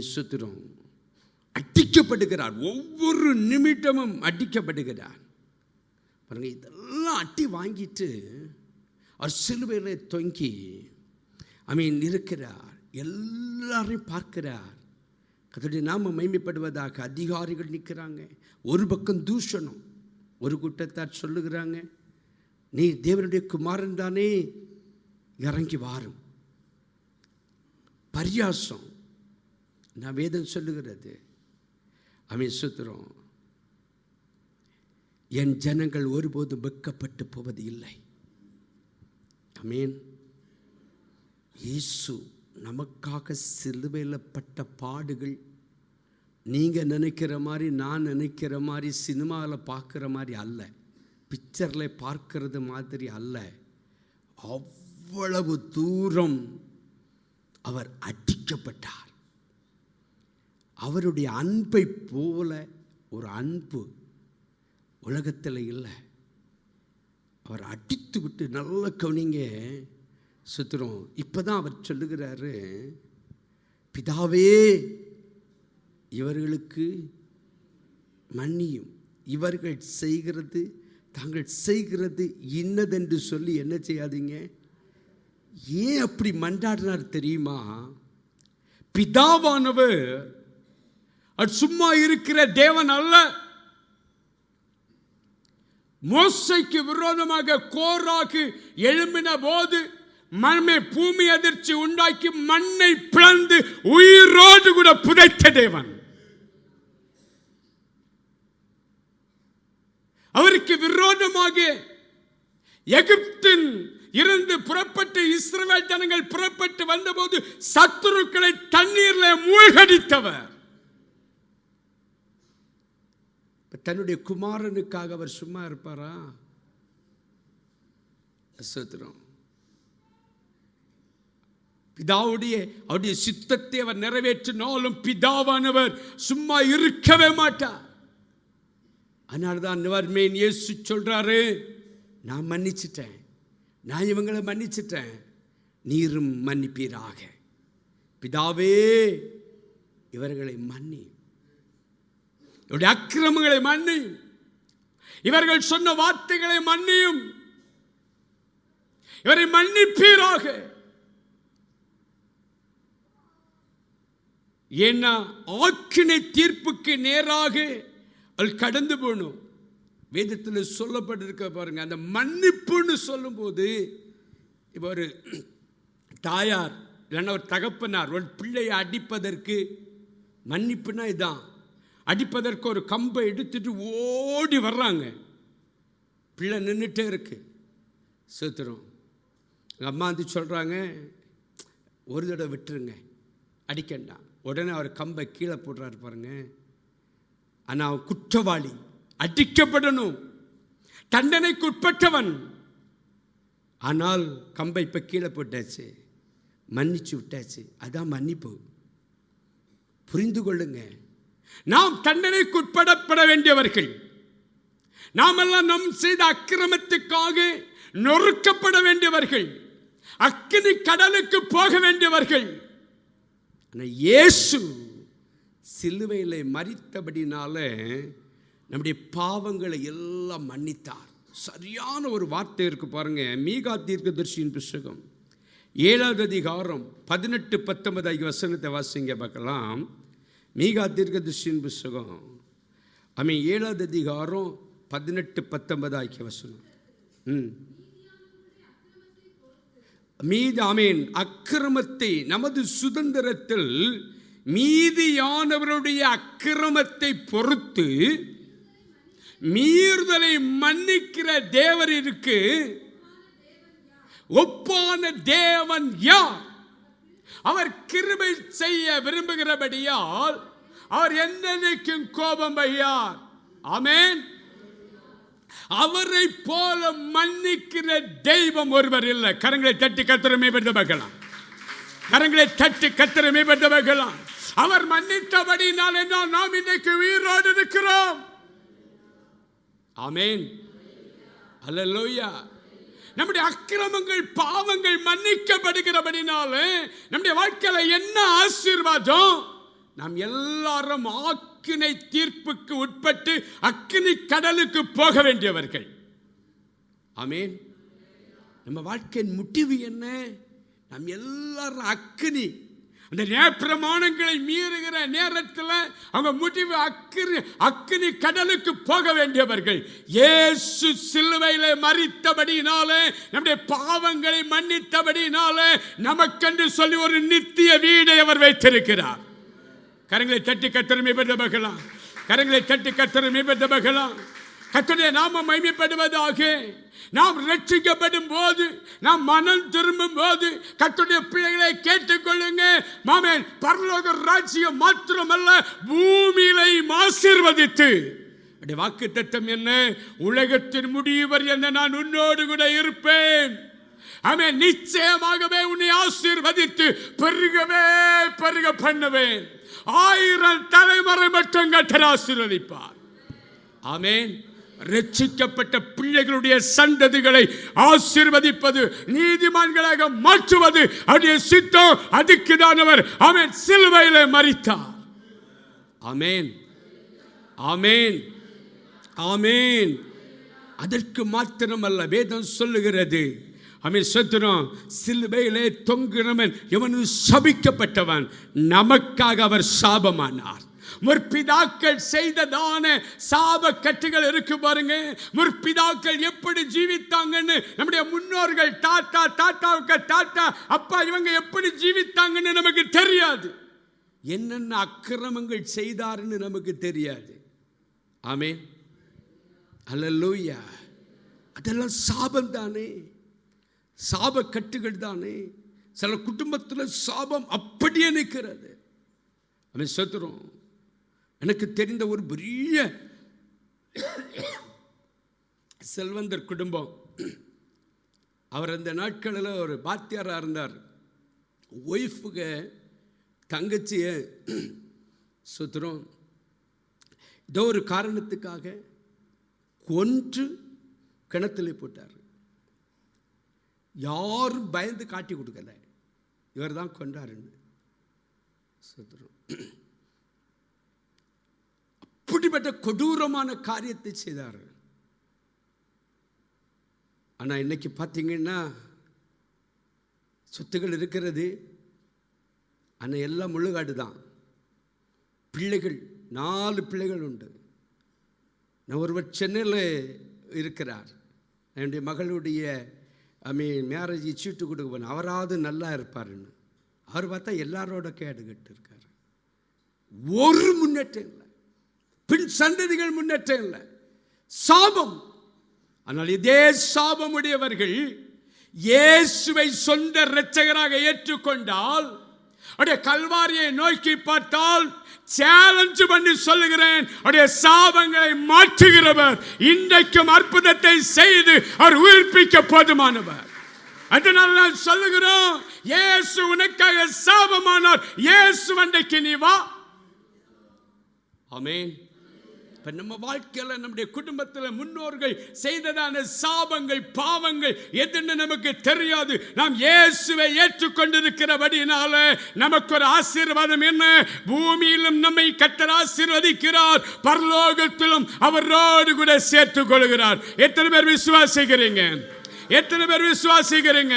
ஸ்தோத்திரம். அடிக்கப்படுகிறார், ஒவ்வொரு நிமிடமும் அடிக்கப்படுகிறார். பாருங்க, இதெல்லாம் அடி வாங்கிட்டு அவர் சிலுவையில் தொங்கி இருக்கிறார். எல்லாரையும் பார்க்கிறார். கர்த்தருடைய நாமம் மகிமைப்படுவதாக. அதிகாரிகள் நிற்கிறாங்க. ஒரு பக்கம் தூஷணம், ஒரு கூட்டத்தார் சொல்லுகிறாங்க, நீ தேவனுடைய குமாரன் தானே, இறங்கி வாரும். பரியாசம். நான் வேதம் சொல்லுகிறது சுத்திரம், என் ஜனங்கள் ஒருபோதும் வெட்கப்பட்டு போவது இல்லை. இயேசு நமக்காக சிலுவையில் பட்ட பாடுகள் நீங்கள் நினைக்கிற மாதிரி, நான் நினைக்கிற மாதிரி, சினிமாவில் பார்க்குற மாதிரி அல்ல, பிக்சரில் பார்க்கறது மாதிரி அல்ல. அவ்வளவு தூரம் அவர் அடிக்கப்பட்டார். அவருடைய அன்பை போல ஒரு அன்பு உலகத்தில் இல்லை. அவர் அடித்து விட்டு, நல்ல கவனிங்க சுத்திரம். இப்போதான் அவர் சொல்லுகிறாரு, பிதாவே இவர்களுக்கு மன்னியும், இவர்கள் செய்கிறது, தாங்கள் செய்கிறது இன்னதென்று சொல்லி என்ன செய்யாதீங்க. ஏன் அப்படி மன்றாடினார் தெரியுமா? பிதாவானவர் சும்மா இருக்கிற தேவன் அல்ல. மோசைக்கு விரோதமாக கோராகு எழும்பின போது பூமி அதிர்ச்சி உண்டாக்கி மண்ணை பிளந்து உயிரோடு கூட புதைத்த தேவன். அவருக்கு விரோதமாக எகிப்தின் இருந்து புறப்பட்டு இஸ்ரவேல் ஜனங்கள் புறப்பட்டு வந்தபோது சத்துருக்களை தண்ணீரில் மூழ்கடித்தவர். தன்னுடைய குமாரனுக்காக அவர் சும்மா இருப்பாரா? சத்துரம். அவருடைய சித்தத்தை அவர் நிறைவேற்றினாலும் பிதாவானவர் சும்மா இருக்கவே மாட்டார். அதனால்தான் இயேசு சொல்றாரு, நான் மன்னிச்சிட்டேன், நான் இவங்களை மன்னிச்சிட்டேன், நீரும் மன்னிப்பீராக. பிதாவே இவர்களை மன்னி, இவருடைய அக்கிரமங்களை மன்னியும், இவர்கள் சொன்ன வார்த்தைகளை மன்னியும், இவரை மன்னிப்பீராக. ஏன்னா ஆக்கினை தீர்ப்புக்கு நேராக அது கடந்து போகணும். வேதத்தில் சொல்லப்பட்டிருக்க பாருங்க, அந்த மன்னிப்புன்னு சொல்லும் போது, இப்போ ஒரு தாயார் இல்லைன்னா ஒரு தகப்பனார் ஒரு பிள்ளையை அடிப்பதற்கு, மன்னிப்புனா இதான், அடிப்பதற்கு ஒரு கம்பை எடுத்துட்டு ஓடி வர்றாங்க, பிள்ளை நின்றுட்டே இருக்கு, சேர்த்துரும். எங்கள் அம்மா வந்து சொல்கிறாங்க, ஒரு தடவை விட்டுருங்க, அடிக்கண்டாம். உடனே அவர் கம்பை கீழே போடுறாரு பாருங்க. ஆனால் அவன் குற்றவாளி, அடிக்கப்படணும், தண்டனைக்கு உட்பட்டவன். ஆனால் கம்பை இப்போ கீழே போட்டாச்சு, மன்னிச்சு விட்டாச்சு. அதான் மன்னிப்பு. புரிந்து கொள்ளுங்க, நாம் தண்டனைக்கு உட்படப்பட வேண்டியவர்கள். நாமெல்லாம் நம் செய்த அக்கிரமத்துக்காக நொறுக்கப்பட வேண்டியவர்கள், அக்கினி கடலுக்கு போக வேண்டியவர்கள். இயேசு சிலுவையில் மரித்தபடினால நம்முடைய பாவங்களை எல்லாம் மன்னித்தார். சரியான ஒரு வார்த்தை இருக்கு பாருங்க. மீகா தீர்க்கதரிசியின் புத்தகம் 7வது அதிகாரம் 18-19 வசனத்தை வாசிங்க பார்க்கலாம். மீகா தீர்க்கதரிசியின் புத்தகம் 7வது அதிகாரம் 18-19 வசனம். அக்கிரமத்தை, நமது சுதந்திரத்தில் மீதியானவருடைய அக்கிரமத்தை பொறுத்து மீறுதலை மன்னிக்கிற தேவருக்கு ஒப்பான தேவன் யார்? அவர் கிருபை செய்ய விரும்புகிறபடியால் அவர் என்னைக்கும் கோபம் வையார். ஆமென். அவரை போல மன்னிக்கிற தெய்வம் ஒருவர் இல்லை. கரங்களை தட்டி கர்த்தரை மேம்படுத்த பார்க்கலாம். கரங்களை தட்டி கர்த்தரை மேம்படுத்த பார்க்கலாம். அவர் மன்னித்தபடினாலே நாம் இன்றைக்கு உயிரோடு இருக்கிறோம். ஆமென். அல்லேலூயா. நம்முடைய அக்கிரமங்கள் பாவங்கள் மன்னிக்கப்படுகிறபடினாலே நம்முடைய வாழ்க்கையில என்ன ஆசீர்வாதம்? நாம் எல்லாரும் ஆக்கினை தீர்ப்புக்கு உட்பட்டு அக்கினி கடலுக்கு போக வேண்டியவர்கள். ஆமென். நம்ம வாழ்க்கையின் முடிவு என்ன? நாம் எல்லாரும் அக்கினி, அந்த நியாயப்பிரமாணங்களை மீறுகிற நேரத்தில் அவங்க முடிவு அக்கினி கடலுக்கு போக வேண்டியவர்கள். இயேசு சிலுவையிலே மரித்தபடினாலே நம்முடைய பாவங்களை மன்னித்தபடினாலே நமக்கென்று சொல்லி ஒரு நித்திய வீடை அவர் வைத்திருக்கிறார். கரங்களை தட்டி கர்த்தரை மேம்படுத்தலாம். கரங்களை தட்டி கர்த்தரை மேம்படுத்தலாம். கர்த்தருடைய நாமம் மகிமைப்படுவதாக. நாம் ரட்சிக்கப்படும் போது, நாம் மனம் திரும்பும் போது கர்த்தருடைய பிள்ளைகளை கேட்டுக்கொள்ளுங்க. மாமேன், பரலோக ராஜ்யம் மாத்திரமல்ல, பூமியிலை ஆசீர்வதித்து வாக்குத்தத்தம் என்ன? உலகத்தின் முடிவர் என்ன நான் உன்னோடு கூட இருப்பேன். ஆமென். நிச்சயமாகவே உன்னை ஆசீர்வதித்து பெருகவே பெருக பண்ணுவேன். 1000 தலைமுறை மட்டும் கர்த்தர் ஆசீர்வதிப்பார். ஆமென். ரட்சிக்கப்பட்ட பிள்ளைகளுடைய சந்ததிகளை ஆசீர்வதிப்பது, நீதிமான்களாக மாற்றுவது அவருடைய சித்தம். அதுக்கு தான் அவர் ஆமென் சிலுவையிலே மரித்தார். ஆமென். ஆமென். ஆமென். அதற்கு மாத்திரமல்ல, வேதம் சொல்லுகிறது, ஆமென், சத்துரம், சிலுவையிலே தொங்குகிறவன் எவனும் சபிக்கப்பட்டவன், நமக்காக அவர் சாபமானார். முற்பிதாக்கள் செய்ததான சாப கட்டுகள் இருக்கு பாருங்க. முற்பிதாக்கள் எப்படி ஜீவித்தாங்கன்னு, நம்முடைய முன்னோர்கள் தாத்தாவுக்கு தாத்தா அப்பா இவங்க எப்படி ஜீவித்தாங்கன்னு நமக்கு தெரியாது. என்னென்ன அக்கிரமங்கள் செய்தாருன்னு நமக்கு தெரியாது. ஆமென். அல்லேலூயா. அதெல்லாம் சாபம் தானே, சாப கட்டுகள் தானே. சில குடும்பத்தில் சாபம் அப்படியே நிற்கிறது. அவன் சத்துரும். எனக்கு தெரிந்த ஒரு பெரிய செல்வந்தர் குடும்பம். அவர் அந்த நாட்களில் ஒரு பாத்தியாராக இருந்தார். ஒய்ஃபுக்கு தங்கச்சிய சுத்துறோம் ஏதோ ஒரு காரணத்துக்காக கொன்று கிணத்துல போட்டார். யாரும் பயந்து காட்டி கொடுக்கல, இவர் தான் கொண்டாருன்னு சுத்துறோம். அப்படிப்பட்ட கொடூரமான காரியத்தை செய்தார். ஆனால் இன்னைக்கு பார்த்தீங்கன்னா சொத்துக்கள் இருக்கிறது, ஆனால் எல்லாம் முள்ளுகாடு தான். பிள்ளைகள் 4 பிள்ளைகள் உண்டு. நான் ஒருவர் சென்னையில் இருக்கிறார். என்னுடைய மகளுடைய மேரேஜ் சீட்டு கொடுக்க போனேன். அவராவது நல்லா இருப்பாருன்னு. அவர் பார்த்தா எல்லாரோட கேட்டுக்கிட்டு இருக்கார். ஒரு முன்னேற்றம் இல்லை, பின் சந்ததிகள் முன்னேற்றம் இல்லை, சாபம். ஆனால் இதே சாபமுடையவர்கள் இயேசுவை சொந்த இரட்சகராக ஏற்றுக்கொண்டால், அவருடைய கல்வாரியை நோக்கி பார்த்தால், சேலஞ்ச் பண்ணி சொல்லுகிறேன், அவருடைய சாபங்களை மாற்றுகிறவர், இன்றைக்கும் அற்புதத்தை செய்து அவர் உயிர்ப்பிக்க போதுமானவர். அதனால நான் சொல்லுகிறோம், இயேசு உனக்காக சாபமானார், இயேசு அன்றைக்கு நீ வா. ஆமென். இப்ப நம்ம வாழ்க்கையில நம்முடைய குடும்பத்தில் முன்னோர்கள் செய்ததான சாபங்கள் பாவங்கள் எதுன்னு நமக்கு தெரியாது. நாம் இயேசுவை ஏற்றுக்கொண்டிருக்கிறபடினால நமக்கு ஒரு ஆசீர்வாதம் என்ன? பூமியிலும் நம்மை கர்த்தர் ஆசீர்வதிக்கிறார், பரலோகத்திலும் அவரோடு கூட சேர்த்துக் கொள்கிறார். எத்தனை பேர் விசுவாசிக்கிறீங்க? எத்தனை பேர் விசுவாசிக்கிறீங்க?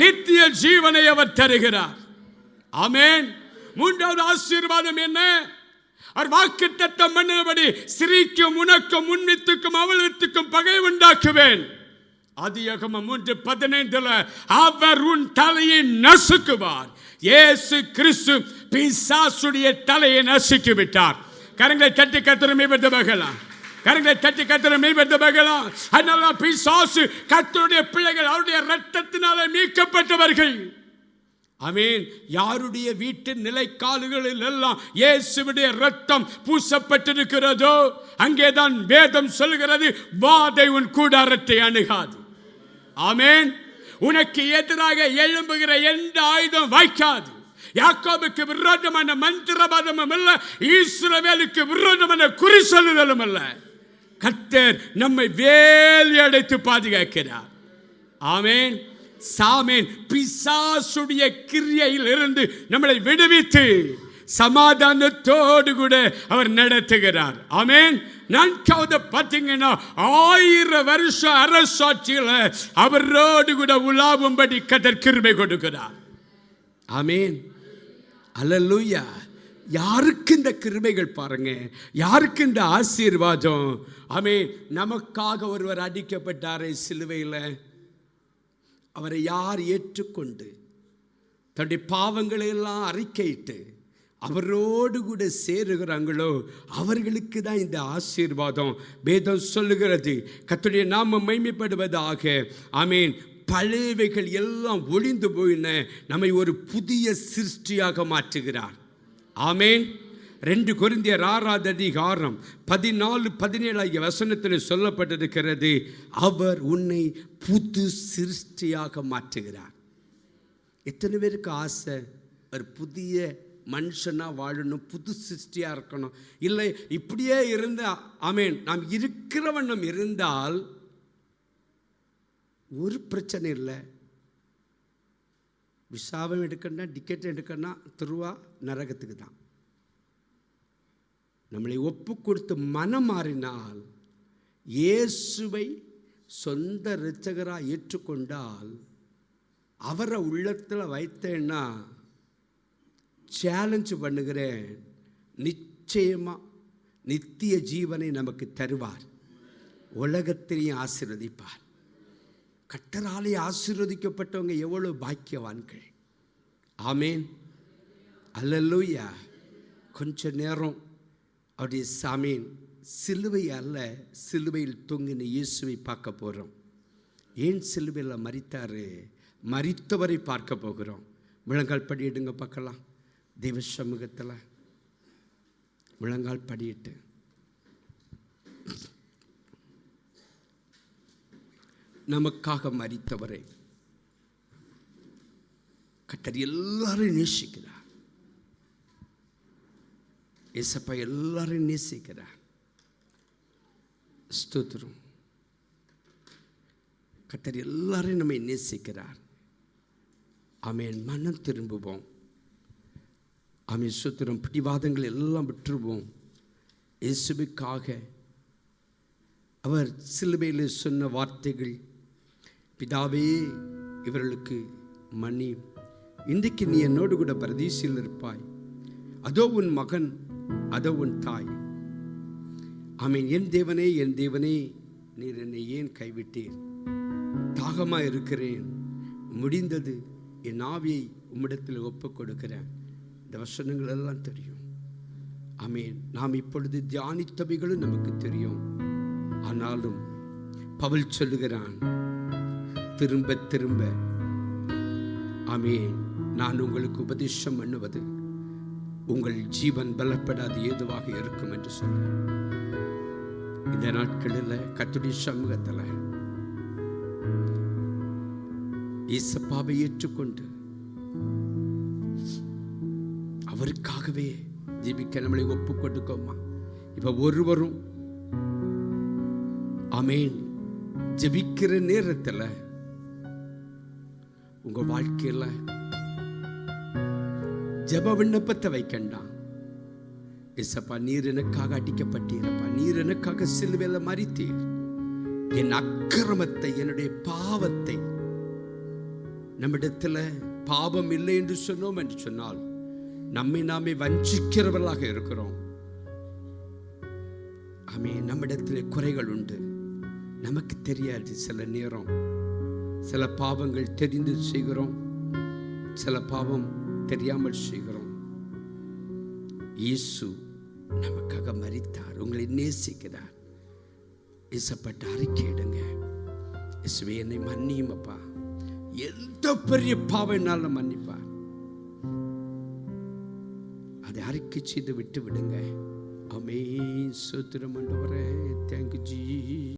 நித்திய ஜீவனை அவர் தருகிறார். ஆமென். மூன்றாவது ஆசீர்வாதம் என்ன? அவர் வாக்குத்தத்தம் பண்ணினபடி ஸ்திரீக்கும் உனக்கும் உன் வித்துக்கும் அவள் வித்துக்கும் பகை உண்டாக்குவேன். ஆதியாகமம் 3:15 அவர் உன் தலையை நசுக்குவார். இயேசு கிறிஸ்து பிசாசுடைய தலையை நசுக்கி விட்டார். கரங்களை தட்டி கர்த்தரை மேம்படுத்த பார்க்கலாம். கரங்களை தட்டி கர்த்தரை மேம்படுத்த பார்க்கலாம். அதனால பிசாசு கர்த்தருடைய பிள்ளைகள் அவருடைய இரத்தத்தினாலே மீட்கப்பட்டவர்கள். ஆமென். யாருடைய வீட்டின் நிலைக்கால்களில் எல்லாம் இயேசுவுடைய இரத்தம் பூசப்பட்டிருக்கிறதோ அங்கேதான் வேதம் சொல்கிறது, வாதை உன் கூடாரத்தை அணுகாது. ஆமென். உனக்கு எதிராக எழும்புகிற எந்த ஆயுதம் வாய்க்காது. யாக்கோபுக்கு விரோதமான மந்திரவாதமும் அல்ல, இஸ்ரவேலுக்கு விரோதமான குறி சொல்லுதலும் அல்ல. கர்த்தர் நம்மை வேலி அடைத்து பாதுகாக்கிறார். ஆமென். சாமேன். பிசாசுடைய கிரியையில் இருந்து நம்மளை விடுவித்து சமாதானத்தோடு கூட அவர் நடத்துகிறார். ஆமென். நான்காவது பார்த்தீங்கன்னா 1000 வருஷம் அரசாட்சியில் அவரோடு கூட உலாவும்படி கர்த்தர் கிருபை கொடுக்கிறார். ஆமென். அல்லேலூயா. யாருக்கு இந்த கிருபைகள் பாருங்க, யாருக்கு இந்த ஆசீர்வாதம். ஆமென். நமக்காக ஒருவர் அடிக்கப்பட்டாரே சிலுவையில், அவரை யார் ஏற்றுக்கொண்டு தன்னுடைய பாவங்களை எல்லாம் அறிக்கையிட்டு அவரோடு கூட சேருகிறாங்களோ அவர்களுக்கு தான் இந்த ஆசீர்வாதம். வேதம் சொல்லுகிறது, கர்த்தருடைய நாமம் மகிமைப்படுவதாக. ஆமென். பழையவைகள் எல்லாம் ஒளிந்து போயின, நம்மை ஒரு புதிய சிருஷ்டியாக மாற்றுகிறார். ஆமென். 2 கொரிந்தியர் 6 அதிகாரம் 14-17 வசனத்தில் சொல்லப்பட்டிருக்கிறது, அவர் உன்னை புது சிருஷ்டியாக மாற்றுகிறார். எத்தனை பேருக்கு ஆசை ஒரு புதிய மனுஷனா வாழணும், புது சிருஷ்டியா இருக்கணும்? இல்லை, இப்படியே இருந்தா ஆமென், நாம் இருக்கிறவண்ணம் இருந்தால் ஒரு பிரச்சனை இல்லை. விசாபம் எடுக்கணும்னா, டிக்கெட் எடுக்கணும்னா திருவா நரகத்துக்கு தான். நம்மளை ஒப்பு கொடுத்து மனம் மாறினால், இயேசுவை சொந்த இரட்சகராக ஏற்றுக்கொண்டால், அவரை உள்ளத்தில் வைத்தேன்னா சேலஞ்சு பண்ணுகிறேன், நிச்சயமாக நித்திய ஜீவனை நமக்கு தருவார், உலகத்திலையும் ஆசீர்வதிப்பார். கர்த்தராலே ஆசீர்வதிக்கப்பட்டவங்க எவ்வளவு பாக்கியவான்கள். ஆமென். அல்லேலூயா. கொஞ்ச நேரம் அவருடைய சாமீன் சிலுவை அல்ல, சிலுவையில் தொங்கின இயேசுவை பார்க்க போகிறோம். ஏன் சிலுவையில் மரித்தாரு? மரித்தவரை பார்க்க போகிறோம். முழங்கால் படியிடுங்க பார்க்கலாம். தெய்வ சமூகத்தில் முழங்கால் படியிட்டு நமக்காக மரித்தவரை கர்த்தர் எல்லாரும் நேசிக்கிறார். ஏசப்பா எல்லாரும் நேசிக்கிறார். ஸ்தோத்திரம். கர்த்தர் எல்லாரும் நம்மை நேசிக்கிறார். ஆமென். மனம் திரும்புவோம். ஆமென். ஸ்தோத்திரம். பிடிவாதங்கள் எல்லாம் விட்டுருவோம். இயேசுவுக்காக அவர் சிலுவையில் சொன்ன வார்த்தைகள், பிதாவே இவர்களுக்கு மன்னி, இன்றைக்கு நீ என்னோடு கூட பரதீசில் இருப்பாய், அதோ உன் மகன், அதோ உன் தாய். ஆமென். என் தேவனே, என் தேவனே, நீர் என்னை ஏன் கைவிட்டீர்? தாகமாக இருக்கிறேன், முடிந்தது, என் ஆவியை உம்மிடத்தில் ஒப்புக் கொடுக்கிறேன். இந்த வசனங்கள் எல்லாம் தெரியும். ஆமென். நாம் இப்பொழுது தியானித்தவைகளும் நமக்கு தெரியும். ஆனாலும் பவுல் சொல்லுகிறான், திரும்ப திரும்ப ஆமென், நான் உங்களுக்கு உபதேசம் பண்ணுவது உங்கள் ஜீவன் பலப்படாது ஏதுவாக இருக்கும் என்று சொல்ல. இந்த நாட்களில் கர்த்தருடைய சமூகத்தில் இயேசுவை ஏற்றுக்கொண்டு அவருக்காகவே ஜீவிக்க நம்மளை ஒப்பு கொடுக்கோமா? இப்ப ஒருவரும் ஆமென் ஜெபிக்கிற நேரத்தில் உங்க வாழ்க்கையில ஜெப விண்ணப்பத்தை வைக்கண்டாம். இயேசப்பா, நீர் எனக்காக அடிக்கப்பட்டீரப்பா, நீர் எனக்காக சிலுவையில மரித்தீர், என் அக்கிரமத்தை, என்னுடைய பாவத்தை, நம்மிடத்தில் பாவம் இல்லை என்று சொன்னோம் என்று சொன்னால் நம்மை நாமே வஞ்சிக்கிறவர்களாக இருக்கிறோம். ஆமென். நம்மிடத்தில் குறைகள் உண்டு, நமக்கு தெரியாது. சில நேரம் சில பாவங்கள் தெரிந்து செய்கிறோம், சில பாவம் தெரியாமல் செய்கிறோம். இயேசு நமக்காக மரித்தார், உங்களை நேசிக்கிறார். இசப்பட்ட அறிக்கையிடுங்க. இயேசுவே என்னை மன்னியும் அப்பா, எந்த பெரிய பாவனாலும் மன்னிப்பா, அதை அறிக்கை செய்து விட்டு விடுங்க. ஆமென். ஸ்தோத்திரம் ஆண்டவரே. தேங்க்யூ ஜீ.